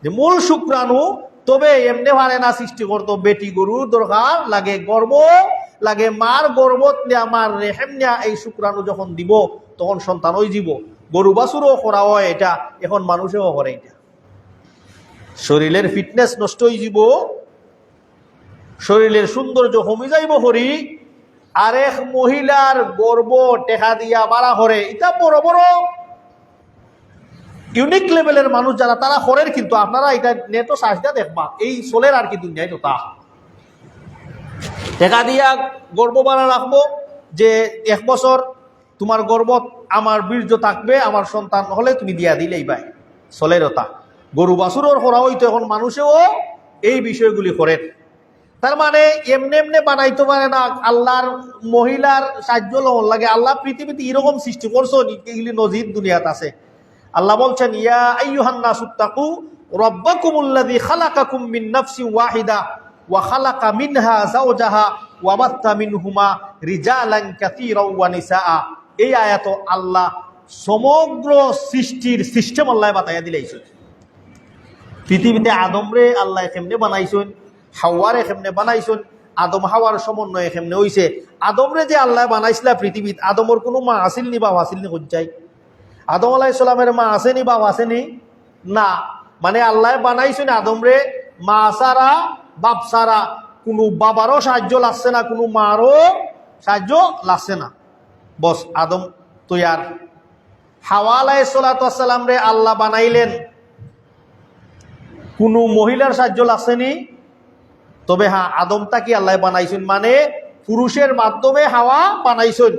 যে মূল শুক্রাণু, তবে এমনি পারে না সৃষ্টি করতো। বেটি গরুর দরকার লাগে, গর্ভ লাগে, মার গর্ভত নেয়া, মার রেহেম নেয়া, এই শুক্রাণু যখন দিব তখন সন্তান ওই জীব। গরু বাছুরও করা হয় এটা, এখন মানুষেও করে এটা। শরীরের ফিটনেস নষ্ট হয়ে যাব, শরীরের সৌন্দর্য কমে যাইব হরি, আরেক মহিলার গর্ব টেকা দিয়া বাড়া হরে। এটা বড় বড় ইউনিক লেভেলের মানুষ যারা, তারা হরের। কিন্তু আপনারা এটা নেটও সার্চ দিয়া দেখবা, এই সোলের আর কি দুনিয়ায় তো তা টেকা দিয়া গর্ব বাড়া রাখবো, যে 1 বছর তোমার গর্ভত আমার বীর্য থাকবে, আমার সন্তান হলে তুমি দিয়া দিলেই ভাই, সোলেরতা। গরু বাছুরও করা হইতো, এখন মানুষেও এই বিষয়গুলি করেন। তার মানে এমনি এমনি বানাইতে পারে না, আল্লাহর মহিলার সাহায্য লওয়ার লাগে। আল্লাহ পৃথিবীতে এরকম সৃষ্টি করছো, এগুলি নজির দুনিয়াত আছে। আল্লাহ বলছেন ইয়া আইয়ুহান নাসুত্তাকু রাব্বাকুমুল্লাযী খালাকাকুম মিন নাফসিন ওয়াহিদা ওয়া খালাকা মিনহা যাওজাহা ওয়া বাত্তা মিনহুমা রিজালান কাসীরা ওয়া নিসাআ। এই আয়াত আল্লাহ সমগ্র সৃষ্টির সিস্টেম আল্লাহ বাতাইয়া দিলাইছেন। পৃথিবীতে আদমরে আল্লাহ কেমনে বানাইছেন, হাওয়ারে কেমনে বানাইছেন, আদম হাওয়ার সমন্বয়ে কেমনে হইছে। আদমরে যে আল্লাহ বানাইছিলা পৃথিবীত, আদমর কোনো মা আসিল নি বাপ আসিল নি হজ্জাই? আদম আলাইহিস সালামের মা আসেনি বাপ আসেনি? না, মানে আল্লাহ বানাইছেন আদমরে মা সারা বাপ সারা, কোনো বাবারও সাহায্য লাগছে না, কোনো মারও সাহায্য লাগছে না, বস আদম তৈয়ার। হাওয়া আলাইহিস সালাম রে আল্লাহ বানাইলেন, কোনো মহিলার সাহায্য লাগছেনি? তবে হ্যাঁ, আদমটা কি আল্লাহ বানাইছেন, মানে পুরুষের মাধ্যমে হাওয়া বানাইছেন।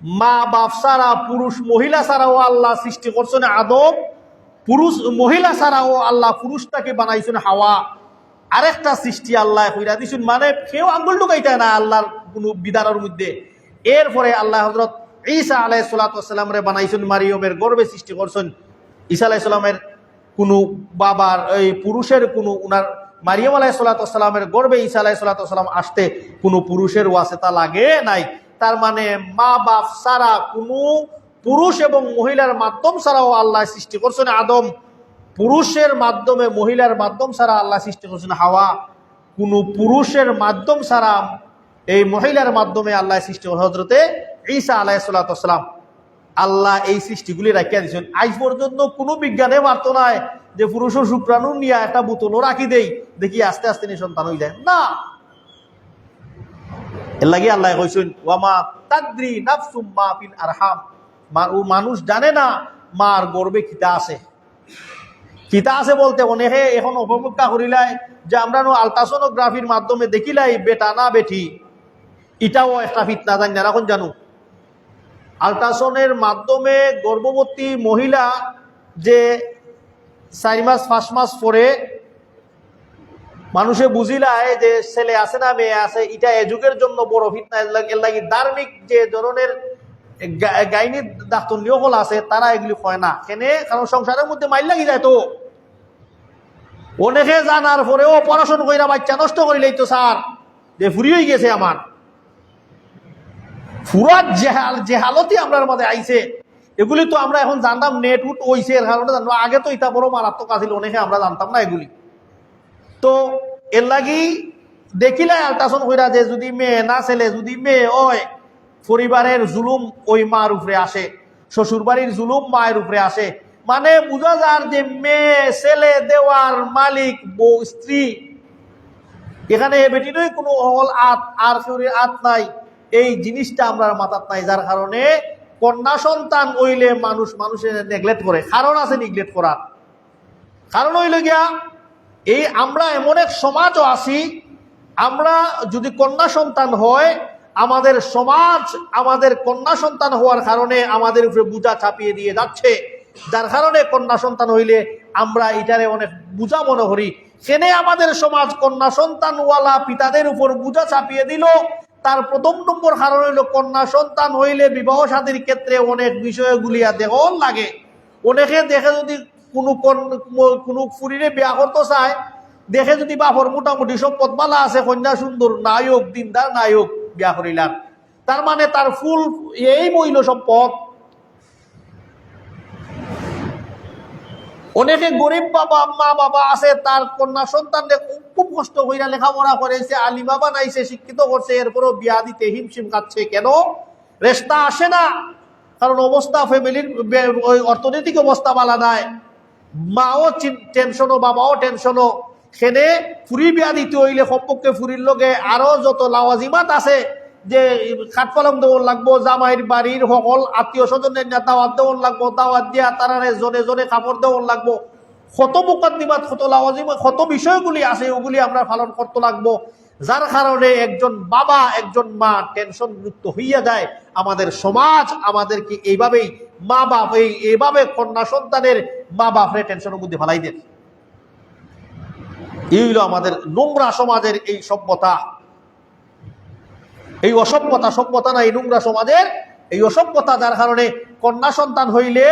মা বাপ ছাড়া, পুরুষ মহিলা ছাড়াও আল্লাহ সৃষ্টি করছেন আদম, পুরুষ মহিলা ছাড়াও আল্লাহ পুরুষটাকে বানাইছেন হাওয়া। আরেকটা সৃষ্টি আল্লাহ কইরা দিছেন, মানে কেউ আঙ্গুল ঢুকাইতে না আল্লাহর কোনো বিধানের মধ্যে। এরপরে আল্লাহ হযরত ঈসা আলাইহিস সালাম রে বানাইছেন, মারিয়মের গর্ভে সৃষ্টি করছেন। ঈসা আলাইহিস সালামের কোনো বাবার এই পুরুষের কোনো উনার মারিয়ম আলাইহিস সালামের গর্ভে ঈসা আলাইহিস সালাম আসতে কোনো পুরুষের ওয়াসিতা লাগে নাই। তার মানে মা বাপ ছাড়া, কোনো পুরুষ এবং মহিলার মাধ্যম ছাড়াও আল্লাহ সৃষ্টি করছেন আদম, পুরুষের মাধ্যমে মহিলার মাধ্যম ছাড়া আল্লাহ সৃষ্টি করছেন হাওয়া, কোনো পুরুষের মাধ্যম ছাড়া এই মহিলার মাধ্যমে আল্লাহ সৃষ্টি করছেন হযরতে ঈসা আলাইহিস সালাম। আল্লাহ এই সৃষ্টিগুলি রাখিয়া দিয়েছেন। আজ পর্যন্ত কোনো বিজ্ঞানে পারতো নাই যে পুরুষের শুক্রাণু নিয়ে একটা বোতলও রাখি দেই, দেখি আস্তে আস্তে নিয়ে সন্তান হয়ে যায় না। এর লাগে আল্লাহ কইছেন ওয়ামা তাদরি নাফসুম মা ফিল আরহাম, মানুষ জানে না মার গর্ভে কিতা আছে। কিতা আছে বলতে অনেকে এখন অপব্যাখ্যা করিলাই যে আমরা আলট্রাসোনোগ্রাফির মাধ্যমে দেখিলাই বেটা না বেটি, এটাও একটা ফিতনা, জানি না এখন জানো। আলট্রাসাউন্ডের মাধ্যমে গর্ভবতী মহিলা যে 4 মাস 5 মাস পরে মানুষে বুঝিলায় যে ছেলে আছে না মেয়ে আছে, এটা এ যুগের জন্য বড় ফিতনা। এর লাগি ধার্মিক যে ধরনের গাইনি ডাক্তার নিয়োগল আছে তারা এগুলি হয় না কেন, কারণ সংসারের মধ্যে মাইল লাগি যায়। তো অনেকে জানার পরেও অপারেশন কইরা বাচ্চা নষ্ট করিলেই তো স্যার যে ফুরি হয়ে গেছে আমার। ফুরাত জেহালতি আমরার মধ্যে আইছে, এগুলি তো আমরা এখন জানতাম, নেট উট হইছে এর কারণে জানতাম। আগে তো এটা বড় মারাত্মক আছিল, অনেকে আমরা জানতাম না এগুলি। তো এর লাগি দেখিলাই আলট্রাসাউন্ড কইরা যে যদি মেয়ে না ছেলে, যদি মেয়ে হয় পরিবারের জুলুম ওই মার উপরে আসে, শ্বশুর বাড়ির জুলুম মায়ের উপরে আসে। মানে বুঝা যার যে মেয়ে ছেলে দেওয়ার মালিক বউ স্ত্রী, এখানে বেটিরই কোনো হল আত আর শরীর আত নাই, এই জিনিসটা আমরা মাথার নাই। যার কারণে কন্যা সন্তান হইলে মানুষের নেগলেক্ট করে। কারণ আছে নেগলেক্ট করার, কারণ হইল গিয়া এই আমরা এমন এক সমাজও আছি, আমরা যদি কন্যা সন্তান হয়, আমাদের সমাজ আমাদের কন্যা সন্তান হওয়ার কারণে আমাদের উপরে বোঝা চাপিয়ে দিয়ে যাচ্ছে। যার কারণে কন্যা সন্তান হইলে আমরা এটারে অনেক বোঝা মনে করি। সেনে আমাদের সমাজ কন্যা সন্তানওয়ালা পিতাদের উপর বোঝা চাপিয়ে দিল। তার প্রথম নম্বর কারণ হইল কন্যা সন্তান হইলে বিবাহ শাদীর ক্ষেত্রে অনেক বিষয়গুলিয়া দেহন লাগে। অনেকে দেখে যদি কোনো ফুরিরে বিয়া করতে চায়, দেখে যদি বাপর মোটামুটি সম্পদ বালা আছে, কন্যা সুন্দর, নায়ক দিনদার নায়ক বিয়া করিলাম, তার মানে তার ফুল এই মহিল সম্পদ। অনেকে গরিব মা বাবা আছে, তার কন্যা সন্তানকে খুব কষ্ট কইরা লেখাপড়া করেছে, আলিমা বানাইছে, শিক্ষিত করছে, এরপরও বিয়া দিতে হিমশিম খাচ্ছে। কেন? রেস্তা আসে না, কারণ অবস্থা ফ্যামিলির অর্থনৈতিক অবস্থা বালা নাই, মাও টেনশনও বাবাও টেনশনও। সেনে ফুরি বিয়া দিতে হইলে কমপক্ষে ফুরির লগে আরো যত লাওয়াজিমাত আছে, যে খাটপালং দেওয়ার লাগবো, জামাইয়ের বাড়ির সকল আত্মীয় স্বজনের দাওয়াত দেওয়ার লাগবো, দাওয়াত দিয়া তারারে জনে জনে কাপড় দেওয়ার লাগবো, কত মুকদ্দিমাত, কত লাওয়াজিমাত, কত বিষয়গুলি আছে, ওগুলি আমরা পালন করতে লাগবো। যার কারণে একজন বাবা একজন মা টেনশন মুক্ত হইয়া যায়। আমাদের সমাজ আমাদেরকে এইভাবেই মা বাপ এইভাবে কন্যা সন্তানের মা বাপরে টেনশনের মধ্যে ফেলাই দেন। এই হইল আমাদের নোংরা সমাজের এই সভ্যতা, এই অসভ্যতা। সভ্যতা না, এই নোংরা সমাজের এই অসভ্যতা। যার কারণে কন্যা সন্তান হইলে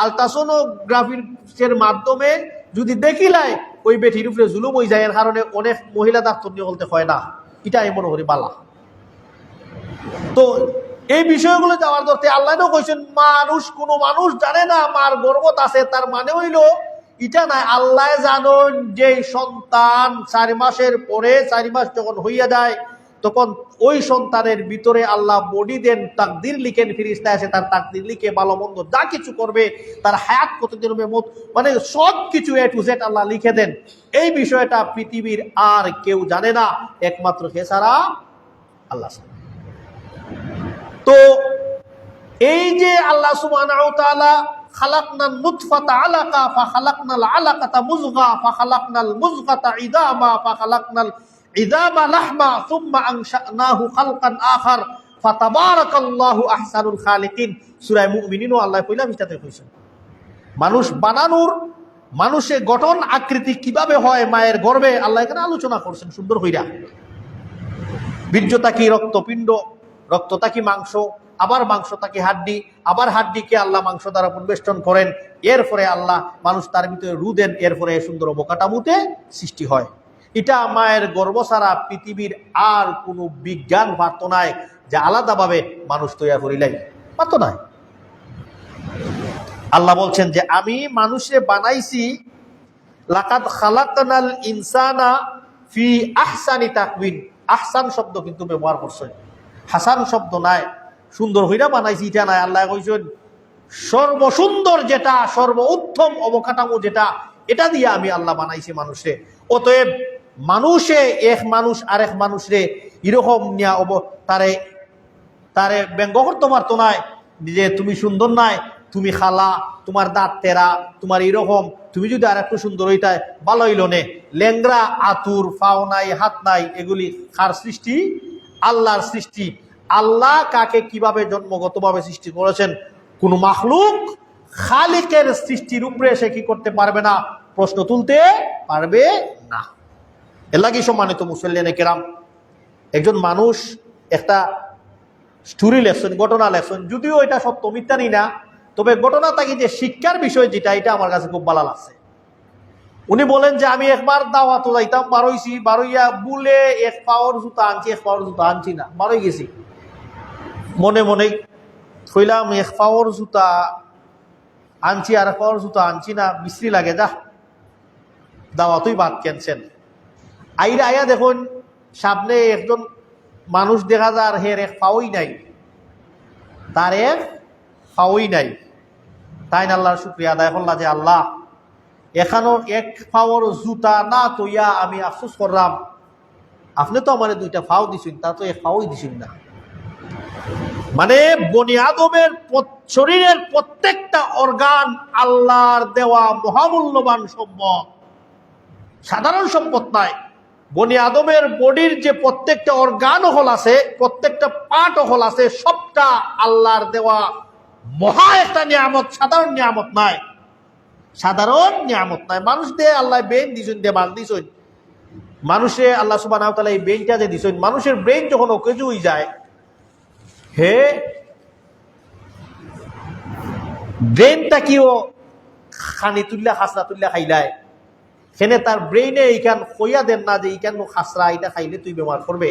আলট্রাসোনোগ্রাফির মাধ্যমে যদি দেখিলাই ওই বেটির উপরে জুলুম হয়ে যায়, এর কারণে অনেক মহিলা ডাক্তার নিয়ে বলতে হয় না। এটা আমি মনে করি বালা। তো এই বিষয়গুলো যাওয়ার ধরতে আল্লাহ কইছেন কোনো মানুষ জানে না মার গর্ভত আছে, তার মানে হইল এটা নাই আল্লাহ জানেন যে সন্তান 4 মাসের পরে 4 মাস যখন হইয়া যায় তখন ওই সন্তানের ভিতরে আল্লাহ বডি দেন, তাকদির লিখেন, ফেরেশতা আছে তার তাকদির লিখে ভালো মন্দ যা কিছু করবে, তার হায়াত কতদিন হবে, মত মানে সব কিছু A to Z আল্লাহ লিখে দেন। এই বিষয়টা পৃথিবীর আর কেউ জানে না, একমাত্র কে ছাড়া? আল্লাহ। তো এই যে আল্লাহ সুবহানাহু ওয়া তাআলা খালাকনান নুতফাতা আলাকা ফাখালাকনাল আলাকাতা মুযগা ফাখালাকনাল মুযগাতা ইদামা ফাখালাকনাল ইদামা লাহমা সুম্মা আনশানাহু খালকান আখার ফাতাবারাকাল্লাহু আহসানুল খালিকিন। সূরা মুমিনুন আল্লাহ কইলা মিটাতে কইছেন মানুষ বানানোর, মানুষের গঠন আকৃতি কিভাবে হয় মায়ের গর্ভে আল্লাহ এখানে আলোচনা করছেন সুন্দর কইরা। বীর্যতা কি রক্তপিণ্ড, রক্তটা কি মাংস, আবার মাংসটা কি হাড্ডি, আবার হাড্ডিকে আল্লাহ মাংস দ্বারা পরিবেষ্টন করেন, এরপরে আল্লাহ মানুষ তার ভিতরে রু দেন, এরপরে সুন্দর অবকাঠামোতে সৃষ্টি হয়। এটা মায়ের গর্ভ ছাড়া পৃথিবীর আর কোনো বিজ্ঞান পারত নাই যে আলাদাভাবে মানুষ তৈরি করিলাই, পারত নাই। আল্লাহ বলছেন যে আমি মানুষে বানাইছি লাকাদ খালাকনাল ইনসানা ফি আহসানি তাকওয়িন। আহসান শব্দ কিন্তু ব্যবহার করছে, হাসান শব্দ নাই। সুন্দর হইরা বানাইছি এটা নাই, আল্লাহ কইছেন সর্বসুন্দর যেটা, সর্ব উত্তম অবকাঠামো যেটা, এটা দিয়ে আমি আল্লাহ বানাইছি মানুষে। অতএব মানুষে এক মানুষ আরেক মানুষরে এরকম নিয়া তারে তারে ব্যঙ্গ করতে পারতো নাই যে তুমি সুন্দর নাই, তুমি খালা, তোমার দাঁত তেরা, তোমার এরকম, তুমি যদি আর একটু সুন্দর হইতায় ভালো হইল নে। ল্যাংরা, আতুর, পাও নাই, হাত নাই, এগুলি কার সৃষ্টি? আল্লাহর সৃষ্টি। আল্লাহ কাকে কিভাবে জন্মগতভাবে সৃষ্টি করেছেন কোন মাখলুক খালিকের সৃষ্টির উপরে সে কি করতে পারবে না, প্রশ্ন তুলতে পারবে না। এর লাগি সম্মানিত মুসল্লিয়ানে কেরাম, একজন মানুষ একটা স্টোরি লেখছেন, ঘটনা লেখছেন, যদিও এটা সত্য মিথ্যা নি না, তবে ঘটনা থাকি যে শিক্ষার বিষয় যেটা, এটা আমার কাছে খুব ভালো লাগছে। উনি বলেন যে আমি একবার দাওয়াত যাইতাম, বারোইছি, বারোইয়া বুলে 1 পাওয়ার জুতা আনছি, 1 পাওয়ার জুতা আনছি না, বারোই গেছি। মনে মনে কইলাম 1 পাওয়ার জুতা আনছি আর 1 পাওয়ার জুতা আনছি না, বিশ্রী লাগে, যা দাওয়াতই বাদ, ক্যান্সেল। আইরা আয়া দেখুন সামনে একজন মানুষ দেখা যায়, হের 1 পাওই নাই, তার 1 পাওই নাই। তাই না আল্লাহর শুকরিয়া আদায় করলা যে আল্লাহ এখানো 1 পাওয়ার জুতা না তৈয়া আমি আফসোস করলাম, আপনি তো আমার 2টা পাও দিছেন, তা তো 1 পাওই দিছেন না। মানে বনি আদমের শরীরের প্রত্যেকটা অর্গান আল্লাহর দেওয়া মহামূল্যবান সম্পদ, সাধারণ সম্পদ নয়। বনি আদমের বডির যে প্রত্যেকটা অর্গান হল আছে, প্রত্যেকটা পার্ট হল আছে, সবটা আল্লাহর দেওয়া মহা একটা নিয়ামত, সাধারণ নিয়ামত নয়, সাধারণ নিয়ামত নয়। মানুষ দিয়ে আল্লাহ ব্রেন দিছেন, দিয়ে বাদ দিছেন মানুষে, আল্লাহ সুবহানাহু ওয়া তাআলা এই ব্রেনটা যে দিছেন, মানুষের ব্রেন যখন অকেজু হয়ে যায়, হে ব্রেনটা কি ও খানি তুল্লা খাসরা তুল্লা খাইলায়, সেনে তার ব্রেইনে এইখান কইয়া দেন না যে এইখান খাসরা, এটা খাইলে তুই বেমার করবে।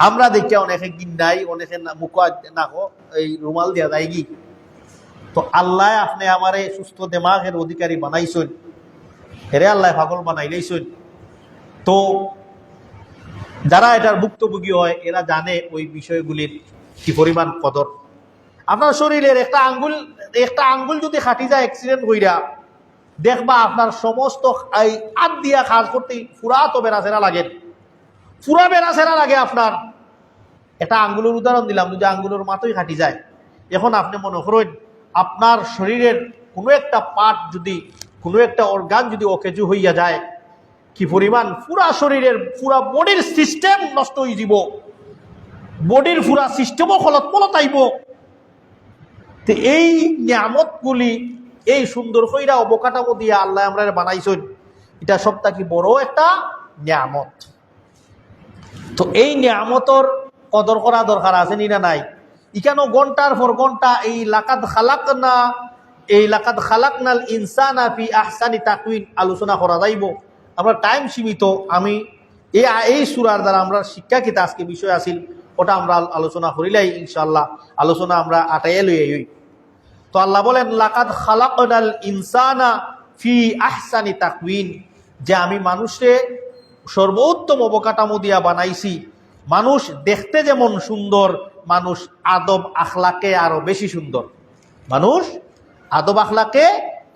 আমরা দেখি অনেকে গিন্নাই, অনেকে মুখ না এই রুমাল দিয়া যায় কি। তো আল্লাহ আপনি আমারে সুস্থ দেমাগের অধিকারী বানাইছেন, হেরে আল্লাহ পাগল বানাইলেইছেন। তো যারা এটার ভুক্তভোগী হয় এরা জানে ওই বিষয়গুলির কি পরিমাণ কদর। আপনার শরীরের একটা আঙ্গুল যদি খাটি যায় অ্যাক্সিডেন্ট হইরা, দেখবা আপনার সমস্ত এই হাত দিয়া কাজ করতে পুরা তো বেড়াচেরা লাগে, পুরা বেড়াচেরা লাগে আপনার। একটা আঙ্গুলের উদাহরণ দিলাম, যদি আঙ্গুলের মাথায় খাটি যায়, এখন আপনি মনে করেন আপনার শরীরের কোনো একটা পার্ট যদি, কোনো একটা অর্গান যদি অকেজু হইয়া যায়, কি পরিমাণ পুরা শরীরের পুরা বডির সিস্টেম নষ্ট হয়ে যাব, বডির পুরা সিস্টেমও পলতাইব। তো এই নিয়ামতগুলি, এই সুন্দর কইরা অবকাঠামো দিয়ে আল্লাহ আমরা বানাইছেন, এটা সবটা কি বড় একটা নিয়ামত। তো এই নিয়ামতর কদর করা দরকার আছে নি না নাই? ইখানো ঘন্টার পর ঘন্টা এই লাকাদ খালাকনাল ইনসানা ফি আহসানি তাকওয়িন আলোচনা করা যাইব। আমরা টাইম সীমিত, আমি এই সূরার দ্বারা আমরা শিক্ষা কিতা আজকে বিষয় আসিল ওটা আমরা আলোচনা করিলাই ইনশাআল্লাহ। আলোচনা আমরা আটাইয়া লই আই। তো আল্লাহ বলেন লাকাদ খালাকনাল ইনসানা ফি আহসানি তাকওয়িন, যে আমি মানুষে সর্বোত্তম অবকাঠামো দিয়া বানাইছি। মানুষ দেখতে যেমন সুন্দর, মানুষ আদব আখলাকে আরো বেশি সুন্দর। মানুষ আদব আখলাকে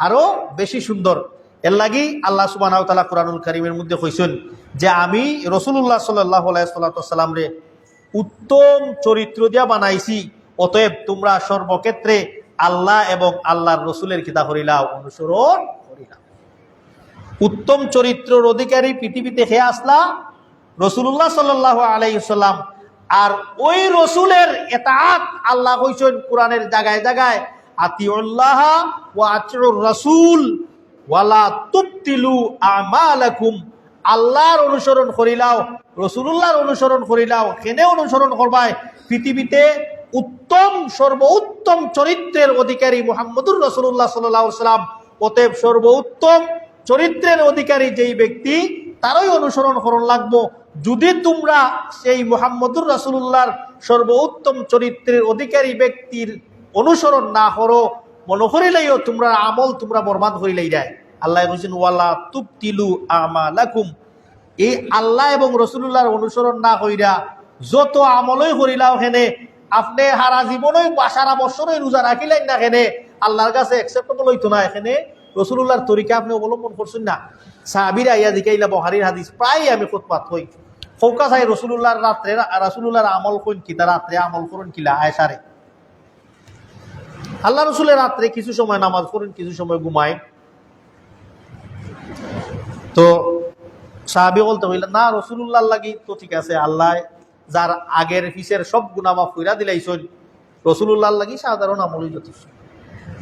আরো বেশি সুন্দর। এর লাগি আল্লাহ সুবহানাহু ওয়া তাআলা কুরআনুল কারীমের মধ্যে কইছেন যে আমি রাসূলুল্লাহ সাল্লাল্লাহু আলাইহি ওয়াসাল্লাম রে উত্তম চরিত্র দিয়া বানাইছি, অতএব তোমরা সর্বক্ষেত্রে আল্লাহ এবং আল্লাহর রসুলের কিতা করিলাও, অনুসরণ করিলাও। উত্তম চরিত্রের অধিকারী পৃথিবীতে হে আসলা রাসূলুল্লাহ সাল্লাল্লাহু আলাইহি ওয়াসাল্লাম। আর ওই রসুলের ইতাআত আল্লাহ কইছেন কোরআনের জায়গায় জায়গায়, আতিউল্লাহ ওয়া আতিউর রাসূল ওয়ালা তুবতিলু আমালাকুম। আল্লাহর অনুসরণ করিলাও, রাসূলুল্লাহর অনুসরণ করিলাও। কেনে অনুসরণ করবাই? পৃথিবীতে উত্তম সর্বোত্তম চরিত্রের অধিকারী মুহাম্মদুর রাসূলুল্লাহ সাল্লাল্লাহু আলাইহি ওয়াসাল্লাম। অতএব সর্বোত্তম চরিত্রের অধিকারী যেই ব্যক্তি তারই অনুসরণ করণ লাগবো। যদি তোমরা সেই মুহাম্মদুর রাসূলুল্লাহর সর্বোত্তম চরিত্রের অধিকারী ব্যক্তির অনুসরণ না করো, মনে করিলেও তোমরা আমল তোমরা বরবাদ করিলেই যায়। আল্লাহ বলছেন ওয়ালা তুবতিলু আমালাকুম। এই আল্লাহ এবং রাসূলুল্লাহর অনুসরণ না কইরা যত আমলই করিলাও হেনে, আপনি হারা জীবনই সারা বছরই রোজা রাখিলেন না কেনে, আল্লাহর কাছে অ্যাকসেপ্টেবল হইতো না। এখানে রাসূলুল্লাহর তরিকা আপনি অবলম্বন করছেন না। সাহাবীরা ইয়া দিকাইলা বুখারীর হাদিস প্রায় আমি খুতবাত হই ফৌকা চাই রাসূলুল্লাহর রাত্রে রাসূলুল্লাহর আমল কোন কিতা, রাত্রে আমল করুন কিলা আয়েশারে। আল্লাহ রসুলের রাত্রে কিছু সময় নামাজ পড়েন, কিছু সময় ঘুমায়। তো সাহাবী বলতে হইলেন না রাসূলুল্লাহ লাগি তো ঠিক আছে, আল্লাহ যার আগের পিছের সব গুনাহ মাফ কইরা দিলাইছেন, রাসূলুল্লাহ লাগি সাধারণ আমলই যথেষ্ট।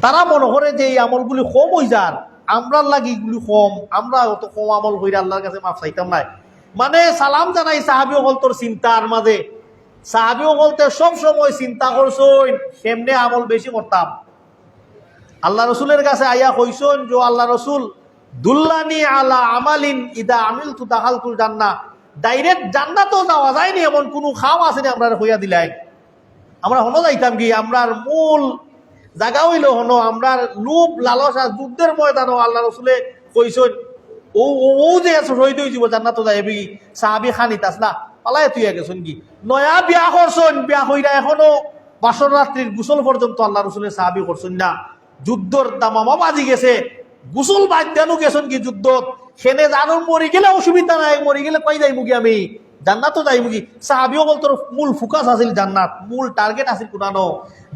তারা মনে করে যে এই আমলগুলি কম হই যার, আমরার লাগি এগুলি কম, আমরা অত কম আমল কইরা আল্লাহর কাছে মাফ চাইতাম না। মানে সালাম জানাই সাহাবী হল তোর চিন্তার মাঝে, সাহাবী বলতে সব সময় চিন্তা করছেন কেমনে আমল বেশি করতাম। আল্লাহ রসুলের কাছে আইয়া কইছেন যে আল্লাহ রসুল দুল্লানি আলা আমালিন ইদা আমিলতু দাখালতুল জান্নাহ। ডাইরেক্ট জান্নাতও যাওয়া যায়নি এমন কোনো খাম আসেনি আমরা হইয়া দিলাই। আমরা হনো যাইতাম কি, আমরার মূল জায়গা হইল হনো আমরার লোভ লালসা যুদ্ধের ময়দানও আল্লাহ রসুলে কইছেন ও যে শহীদ হয়ে যাব জান্নাতও যাইবি। সাহাবী খানিতাস না পালায় তুই গেছেন কি, নয়া বিয়া করছেন, বিয়া হইরা এখনো বাসর রাত্রির গোসল পর্যন্ত আল্লাহ রসুলের সাহাবী করছেন না। যুদ্ধর দামামা বাজি গেছে, গোসল বাদ্যানু গেছেন কি যুদ্ধত, সেনে জানুন মরি গেলে অসুবিধা নাই, মরি গেলে কই যাইব কি আমি জান্নাতও যাইব কি। সাহাবীও বলতো মূল ফোকাস আছিল জান্নাত, মূল টার্গেট আছিল কোনানো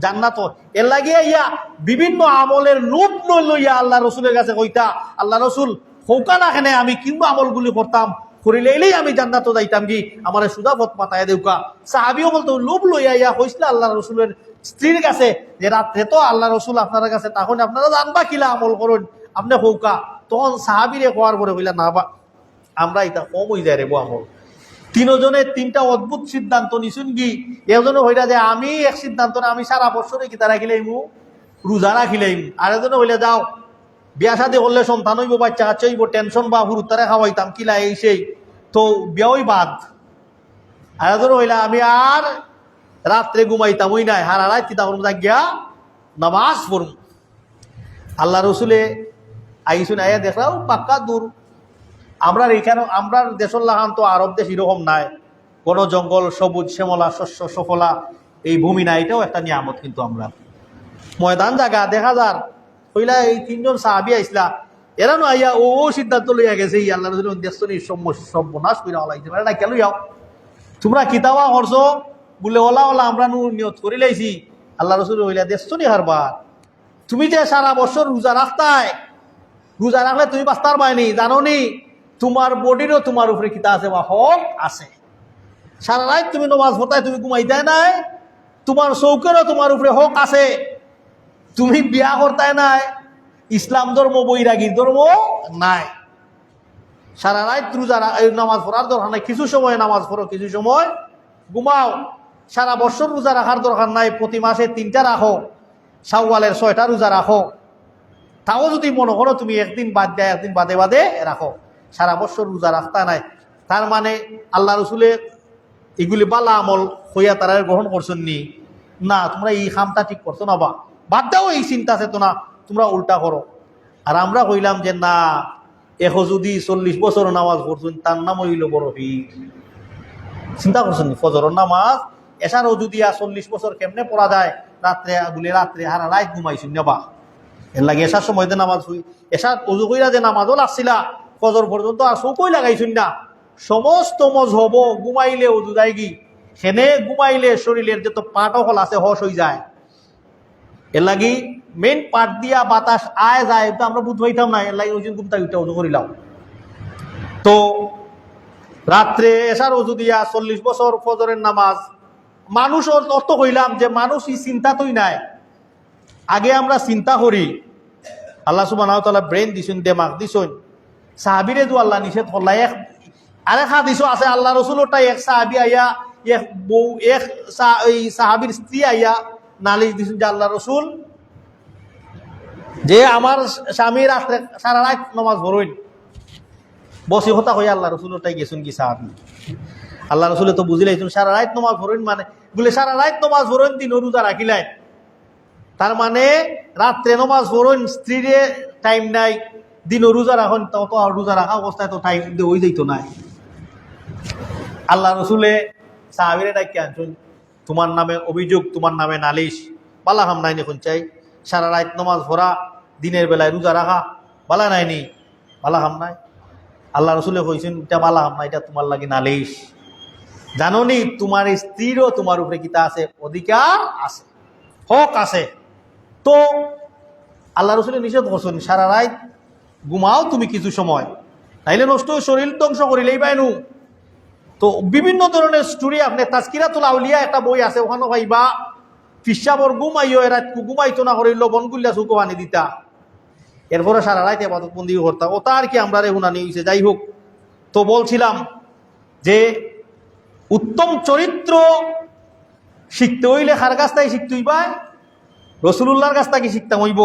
জান্নাত। এর লাগিয়ে ইয়া বিভিন্ন আমলের লোভ লইয়া আল্লাহ রসুলের কাছে কইতা আল্লাহ রসুল হৌকা না খেনে আমি কিংবা আমলগুলি করতাম, করিলেই আমি জান্নাতও যাইতাম কি, আমার সুদা পথ মাথায় দেউকা। সাহাবীও বলতো লোভ লইয়া ইয়া হইছিল আল্লাহ রসুলের স্ত্রীর কাছে যে রাত্রে তো আল্লাহ রসুল আপনার কাছে, তখন আপনারা জানবা কিলা আমল করুন আপনি হৌকা। তখন সাহাবীরে হওয়ার পরে হইলা না বা আমরা এটা কম হয়ে যায় রে বো আমল। তিনজনের তিনটা অদ্ভুত সিদ্ধান্ত নিছুন কি, এজনে হইলা যে আমি এক সিদ্ধান্ত না, আমি সারা বছরে কিতা রাখিলাইমু রোজা রাখিলাইম। আর এজনে হইলে যাও বিয়া শাদী করলে সন্তান হইব, বাচ্চা কাচ্চা হইব, টেনশন বা হুরুতারে খাওয়াইতাম কিলা এই সেই, তো বিয়াই বাদ। আর এজনে হইলা আমি আর রাত্রে ঘুমাইতাম ওই নাই, হারা রাত কিতা করবো গিয়া নামাজ পড়ব। আল্লাহ রসুলে আইসুন আয়া দেখলাম পাক্কা দূর। আমরা এখানে আমরা দেশের লাগান তো আরব দেশ এরকম নাই, কোনো জঙ্গল সবুজ শ্যামলা শস্য সফলা এই ভূমি নাই, এটাও একটা নিয়ামত। কিন্তু আমরা ময়দান জায়গা দেখা যার হইলা এই তিনজন সাহাবী আইসলা, এরা নো আইয়া ও সিদ্ধান্ত লইয়া গেছে আল্লাহ রসুল দেশ সর্বনাশ করে হলাইছে না কেন যাও তোমরা কিতাবা করছো বলে ওলা ওলা আমরা নিয়ত করে লাইছি। আল্লাহ রসুল হইলা দেশ নি হারবার, তুমি যে সারা বছর রোজা রাখতায়, রোজা রাখলে তুমি বাঁচতার পাইনি জানো নি, তোমার বডিরও তোমার উপরে কিতা আছে বা হক আছে। সারা রাত তুমি নমাজ পড়তায়, তুমি ঘুমাইতাই নাই, তোমার চৌকেরও তোমার উপরে হক আছে। তুমি বিয়া করতাই নাই, ইসলাম ধর্ম বৈরাগীর ধর্ম নাই। সারা রাত রোজা নামাজ পড়ার দরকার নাই, কিছু সময় নামাজ পড়ো, কিছু সময় ঘুমাও। সারা বছর রোজা রাখার দরকার নাই, প্রতি মাসে 3টা রাখো, শাওয়ালের 6টা রোজা রাখো। তাও যদি মনে করো তুমি একদিন বাদ দেয়, একদিন বাদে বাদে রাখো, সারা বছর রোজা রাখতা নাই। তার মানে আল্লাহ রসুলে এগুলি বালা আমল হইয়া তারা গ্রহণ করছেন নি? না, তোমরা এই খামটা ঠিক করছো না, বা বাদ দাও এই চিন্তা চেতনা, তোমরা উল্টা করো। আর আমরা কইলাম যে না, যদি 40 বছর নামাজ পড়ছেন তার নাম হইল বড় পীর। চিন্তা করছেন ফজরের নামাজ এসারও যদি 40 বছর কেমনে পড়া যায়? রাত্রে হারা রাত ঘুমাইছেন না, বা এর লাগে এসার সময় নামাজ হই, এসার অজু কইরা যে নামাজও লাগছিলা ফজর পর্যন্ত আর চৌকই লাগাইছেন না। সমস্ত মজহব ঘুমাইলে অজু যায় কি, সেনে ঘুমাইলে শরীরের যত পাট হল আছে হস হয়ে যায়। এর লাগি মেন পাট দিয়া বাতাস আয় যায়, তো আমরা বুধ হইতাম না। এর লাগে ওই দিন ঘুমটা উঠে অজু করিলাম। তো রাত্রে এসার অজু দিয়া 40 বছর ফজরের নামাজ, মানুষ অর্থ কইলাম যে মানুষ এই চিন্তা তোই নাই। আগে আমরা চিন্তা করি, আল্লাহ সুবহানাহু ওয়া তাআলা ব্রেন দিছেন, দেমাগ দিছেন। সাহাবীরে তো আল্লাহ নিষেধ করলা। আরেক হাদিসও আছে, আল্লাহ রসুলটাই এক সাহাবী আইয়া, এক বউ, সাহাবীর স্ত্রী আইয়া নালিশ দিছেন যে আল্লাহ রসুল, যে আমার স্বামী রাত্রে সারা রাত নামাজ পড়েন। বসি হতা হইয়া আল্লাহ রসুলটাই গেছেন কি সাহাবী। আল্লাহ রসুলে তো বুঝিলাই সারা রাত নামাজ পড়েন, মানে বলে সারা রাত নামাজ পড়েন, দিন রোজা রাখিলেন। তার মানে রাত্রে নামাজ পড়েন, স্ত্রীরে টাইম নাই, দিন রোজা রাখেন, তো রোজা রাখা অবস্থায় তো টাইম হয়ে যাইতো নাই। আল্লাহ রসুলে সাহাবীরে ডাকি আনছেন, তোমার নামে অভিযোগ, তোমার নামে নালিশ, বালা হাম নাইনি এখন চাই। সারা রাত নামাজ পড়া, দিনের বেলায় রোজা রাখা বালা নাইনি, বালা হাম নাই। আল্লাহ রসুলে কইছেন এটা বালা হাম না, এটা তোমার লাগে নালিশ। জানো নি তোমার স্ত্রীরও তোমার উপরে কিতা আছে, অধিকার আছে, হক আছে। তো আল্লাহ রসুলে নিষেধ করছেন সারা রাত ঘুমাও তুমি কিছু সময়, তাইলে নষ্ট শরীর ধ্বংস করিলেই পাইনু। তো বিভিন্ন ধরনের স্টোরি, আপনি তাজকিরাতুল আউলিয়া একটা বই আছে, ওখানে ভাইবা পিসাবর ঘুমাইও, এরা ঘুমাইতো না করিল বনগুল্লা চুকো পানি দিতা, এরপরে সারা রাত এবাদত বন্দি করতাম। ও তার কি আমরা রেহুনানি হয়েছে। যাই হোক, তো বলছিলাম যে উত্তম চরিত্র শিখতে হইলে কার কাছ থেকে শিখতে হইবা? রসুলুল্লাহর কাছ থেকে শিখতাম হইব।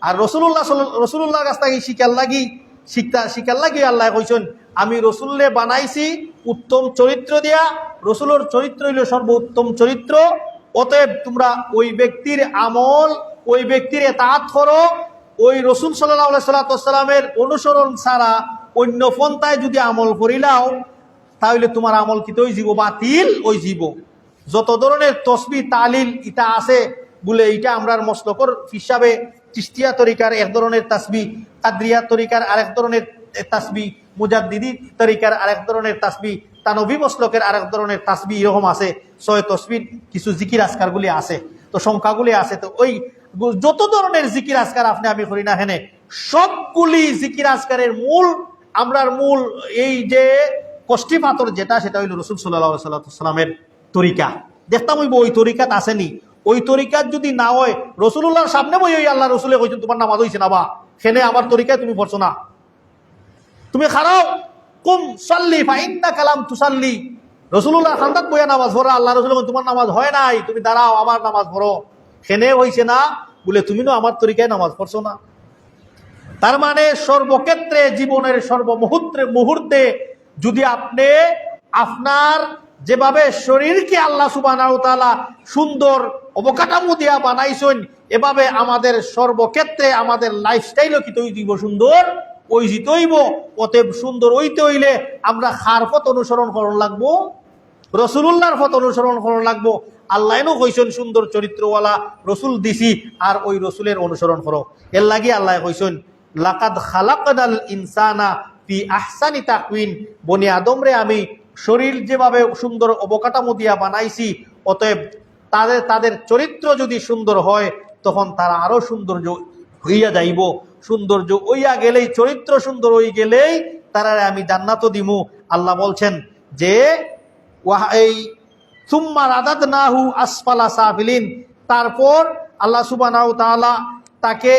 আর রসুলুল্লাহর কাছ থেকে শিকার লাগি আল্লাহ কইছেন, আমি রসুল্লে বানাইছি উত্তম চরিত্র দিয়া। রসুলের চরিত্র হইল সর্বোত্তম চরিত্র। অতএব তোমরা ওই ব্যক্তির আমল, ওই ব্যক্তির এতাআত করো। ওই রসুল সাল্লাল্লাহু আলাইহি সাল্লামের অনুসরণ ছাড়া অন্য পন্থায় যদি আমল করিলাও, তাহলে তোমার আমল কি ওই জীব বাতিল, ওই জীব। যত ধরনের তসবিহ তালিল ইটা আছে বলে, এইটা আমরার মসলকর হিসাবে চিশতিয়া তরিকার এক ধরনের তাসবিহ, কাদরিয়া তরিকার আরেক ধরনের তাসবিহ, মুজাদ্দিদি তরিকার আরেক ধরনের তাসবিহ, তানবী মসলকের আরেক ধরনের তাসবিহ, এরকম আছে। 6 তসবিহ কিছু জিকির আজকারগুলি আছে, তো সংখ্যাগুলি আছে। তো ওই যত ধরনের জিকির আজকার আপনি আমি করি না হেনে, সবগুলি জিকির আজকারের আমরার মূল এই যে কষ্টি পাথর যেটা, সেটা হইল রসুল সাল্লাল্লাহু আলাইহি সাল্লামের তরিকা। দেখতাম হইব ওই তরিকাত আসেনি। ওই তরিকাত যদি না হয়, রসুলুল্লাহর সামনে বই ওই আল্লাহ রসুলে কইছেন তোমার নামাজ হইছে না, বা সেনে আমার তরিকায় তুমি পড়ছো না, তুমি খারাও কুম সাল্লি ফাইন্না কালাম তুসাল্লি। রসুলুল্লাহ খান্দাত বইয়া নামাজ পড়া, আল্লাহ রসুল তোমার নামাজ হয় নাই, তুমি দাঁড়াও আমার নামাজ পড়ো। সেনে হইছে না বলে তুমি না আমার তরিকায় নামাজ পড়ছো না। তার মানে সর্বক্ষেত্রে জীবনের মুহূর্তে যদি আপনি আপনার যেভাবে শরীরকে আল্লাহ সুবহানাহু ওয়া তাআলা সুন্দর অবকাঠামো দিয়া বানাইছেন, এভাবে আমাদের সর্বক্ষেত্রে আমাদের লাইফস্টাইলও কি তৈব সুন্দর ওই জিতইব। অতএব সুন্দর হইতে হইলে আমরা খার পথ অনুসরণ করণ লাগবো, রসুলুল্লাহর পথ অনুসরণ করণ লাগবো। আল্লাহও কইছেন সুন্দর চরিত্রওয়ালা রসুল দিছি, আর ওই রসুলের অনুসরণ করো। এর লাগি আল্লাহ কইছেন লাকাদ খালাকনাল ইনসানা ফি আহসানি তাকওয়িন, বনি আদমরে আমি শরীর যেভাবে সুন্দর অবকাঠামো দিয়া বানাইছি, অতএব তাদের চরিত্র যদি সুন্দর হয়, তখন তারা আরো সৌন্দর্য হইয়া যাইব। সৌন্দর্য হইয়া গেলেই, চরিত্র সুন্দর হয়ে গেলেই তারা আমি জান্নাত দিমু। আল্লাহ বলছেন যে এই সুম্মা রাদাদনাহু আসফালা সাফিলিন, তারপর আল্লাহ সুবহানাহু ওয়া তাআলা তাকে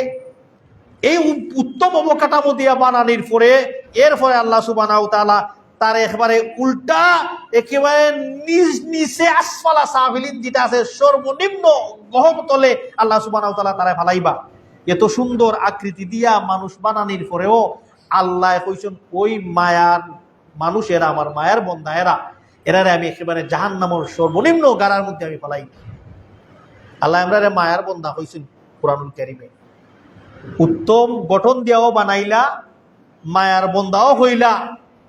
এই উত্তম অবকাঠামো দিয়া বানানির পরে, এরপরে আল্লাহ সুবহানাহু ওয়া তাআলা তার একেবারে উল্টা, একেবারে নিচে আসফালা সাফিলিন যেটা আছে সর্বনিম্ন গহতলে আল্লাহ সুবহানাহু ওয়া তাআলা তারা ফালাইবা। এত সুন্দর আকৃতি দিয়া মানুষ বানানির পরেও আল্লাহ কইছেন ওই মায়ার মানুষ এরা, আমার মায়ের বন্দা এরা, এরারে আমি একেবারে জাহান্নামের সর্বনিম্ন গাড়ার মধ্যে আমি ফেলাই। আল্লাহ আমরা মায়ার বন্দা হইছেন কুরআনুল কারীমে, উত্তম গঠন দিয়াও বানাইলা, মায়ার বন্দাও হইলা,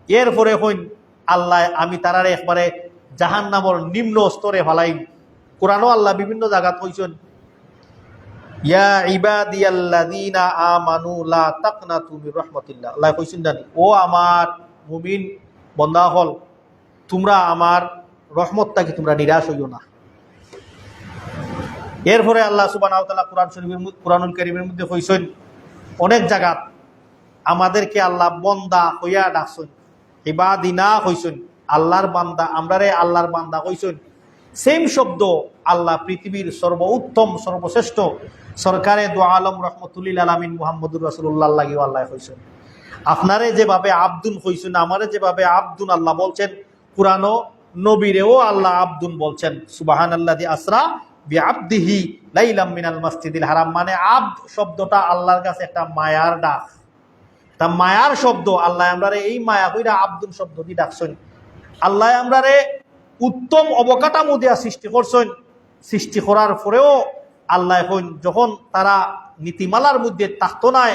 এরপরে হইন আল্লাহ আমি তারারে একবারে জাহান্নামের নিম্ন স্তরে ফেলাই। কোরআনও আল্লাহ বিভিন্ন জায়গাত কইছেন, ইয়া ইবাদিয়াল্লাযীনা আমানু লা তাকনাতু মির রাহমাতিল্লাহ। আল্লাহ কইছেন জানি, ও আমার মুমিন বান্দা হল, তোমরা আমার রহমত থেকে তোমরা নিরাশ হইও না। এরপরে আল্লাহ সুবহানাহু ওয়া তাআলা কুরআনুল কারীমের মধ্যে কইছেন অনেক জায়গা আমাদেরকে আল্লাহ বন্দা হইয়া ডাকছেন, ইবাদিনা কইছেন, আল্লাহর বান্দা, আমরারে আল্লাহর বান্দা কইছেন। সেম শব্দ আল্লাহ পৃথিবীর সর্বোত্তম সর্বশ্রেষ্ঠ সরকারে দু আলম রহমতুল্লিল আলামিন মুহাম্মদুর রাসূলুল্লাহ লাগিও আল্লাহ কইছেন। আপনারে যেভাবে আব্দুন কইছেন, আমারে যেভাবে আব্দুন আল্লাহ বলছেন, কুরআনও নবীরেও আল্লাহ আব্দুন বলছেন। সুবহানাল্লাযী আসরা বিআবদিহি লাইলাম মিনাল মাসজিদিল হারাম, মানে আব্দ শব্দটা আল্লাহর কাছে একটা মায়ার ডাক, তা মায়ার শব্দ। আল্লাহ আমরারে এই মায়া কইরা আব্দুল শব্দ দিয়ে ডাকছেন। আল্লাহ আমরারে উত্তম অবকাঠামো দিয়া সৃষ্টি করছেন। সৃষ্টি করার পরেও আল্লাহ এখন যখন তারা নীতিমালার মধ্যে থাকতো নাই,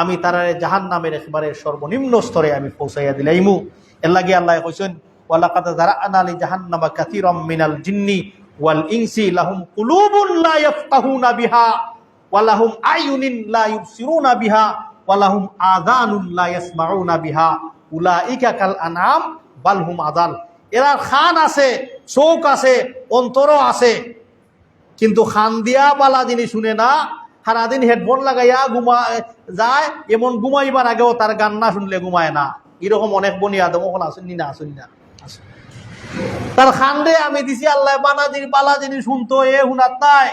আমি তারারে জাহান্নামের একেবারে সর্বনিম্ন স্তরে আমি পৌঁছাইয়া দিলাইমু। এর লাগে আল্লাহ কইছেন, ওয়ালাকাদ যারা'না লি জাহান্নামা কাসীরাম মিনাল জিন্নি ওয়াল ইনসি লাহুম কুলুবুন লা ইয়াফকাহুনা বিহা ওয়া লাহুম আয়ুনুন লা ইউবসিরুনা বিহা ওয়া লাহুম আযানুন লা ইয়াসমাউনা বিহা উলাইকা কাল আনআম বাল হুম আযাল। এরা খান আছে, চোখ আছে, অন্তরও আছে, কিন্তু খান দিয়া বালা জিনিস শুনে না। সারাদিন হেডফোন লাগাইয়া যায়, এমন ঘুমাইবার আগেও তার গান না শুনলে ঘুমায় না। এরকম অনেক বনি আদম আসেননি না, আসেন না। তার খান্ডে আমি দিছি আল্লাহ বালা জিনিস শুনতো, এ শুনাত নাই।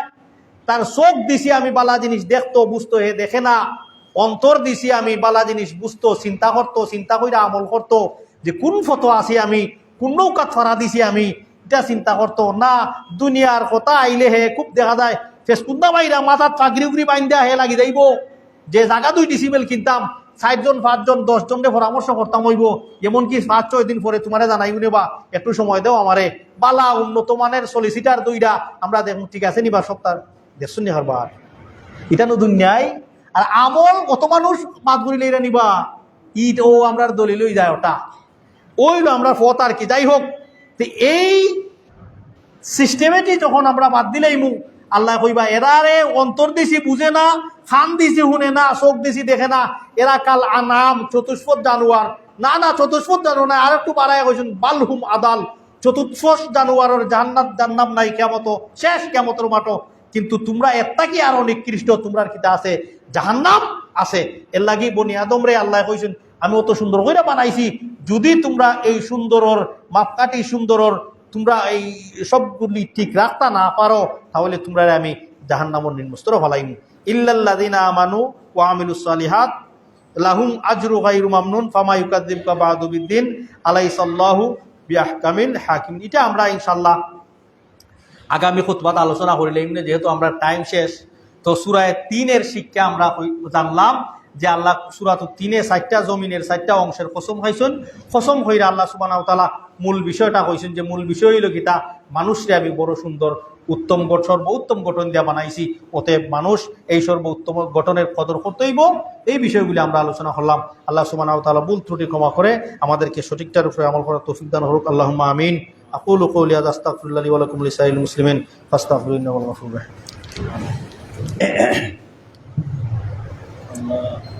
তার চোখ দিছি আমি বালা জিনিস দেখতো, বুঝতো, হে দেখে না। অন্তর দিছি আমি বালা জিনিস বুঝতো, চিন্তা করতো, চিন্তা কইরা আমল করতো, যে কোন ফটো আছি আমি, কোন নৌকাত ফারা দিছি আমি, এটা চিন্তা করতো না। দুনিয়ার কথা আইলে হে খুব দেখা যায় ফেসকুন্দা বাইরা মাথার চাকরি উগরি বাইন্দা হে লাগি যাইব। যে জায়গা 2 ডিসিমেল কিনতাম, 4 জন 5 জন 10 জনকে পরামর্শ করতাম হইব, এমনকি 5-6 দিন পরে তোমারে জানাইব নেবা, একটু সময় দাও আমারে। বালা উন্নত মানের সলিসিটার 2টা আমরা দেখুন, ঠিক আছে নিবা, সপ্তাহ দেখুন নি হারবার এটা নতুন ন্যায়। আর আমল কত মানুষ বাদ করিলে এরা নিবা, ইট ও আমরা দলিলই যায় ওটা, ওইলো আমরা ফত আর কি। যাই হোক, এই সিস্টেমেটি যখন আমরা বাদ দিলাইমু, আল্লাহ কইবা এরারে অন্তর দিছি বুঝে না, খান দিছি শুনে না, চোখ দিছি দেখে না, এরা কাল আনাম চতুষ্পদ জানোয়ার। না না, চতুষ্পদ জানো না, আর একটু বাড়ায় কইছেন বালহুম আদাল। চতুষ্পদ জানোয়ারের জান্নাম নাই, কেমত শেষ, কেমতের মাটো। কিন্তু তোমরা একটা কি আরো নিকৃষ্ট, তোমরা কিতা আছে, জাহান্নাম আছে। এর লাগি বনি আদম রে আল্লাহ কইছেন, আমি অত সুন্দর করে বানাইছি, যদি তোমরা এই সুন্দরর মাপকাঠি সুন্দরর তোমরা এই সবগুলি ঠিক রাখতে না পারো, তাহলে তোমরা আমি জাহান্নামের নিম্নস্তরে ফেলাইনি। ইল্লাল্লাযিনা আমানু ওয়া আমিলুস সালিহাত লাহুম আজরু গায়রু মামনুন ফামা ইউকাযযিবুকা বা'দু বিদ্দিন আলাইসাল্লাহু বিআহকামিল হাকিম। এটা আমরা ইনশাআল্লাহ আগামী খুতবাত আলোচনা করিলাম, যেহেতু আমরা টাইম শেষ। তো সূরা 3-এর শিক্ষা আমরা জানলাম যে আল্লাহ সূরা 3-এ 4টা জমিনের 4টা অংশের কসম খাইছেন। কসম কইরা আল্লাহ সুবহানাহু ওয়া তাআলা মূল বিষয়টা কইছেন, যে মূল বিষয় হইল কিতা, মানুষরে আমি বড় সুন্দর উত্তম সর্বোত্তম গঠন দিয়া বানাইছি, অতএব মানুষ এই সর্বোত্তম গঠনের কদর করতেইব। এই বিষয়গুলি আমরা আলোচনা করলাম। আল্লাহ সুবহানাহু ওয়া তাআলা ভুল ত্রুটি ক্ষমা করে আমাদেরকে সঠিকটার উপরে আমল করার তৌফিক দান করুক। আল্লাহুম্মা আমিন। আকুলু কওলি হাযা আস্তাগফিরুল্লাহ লি ওয়া লাকুম লিসাইরিল মুসলিমিন ফাস্তাগফিরুহু ইন্নাহু হুয়াল গফুরুর রাহিম।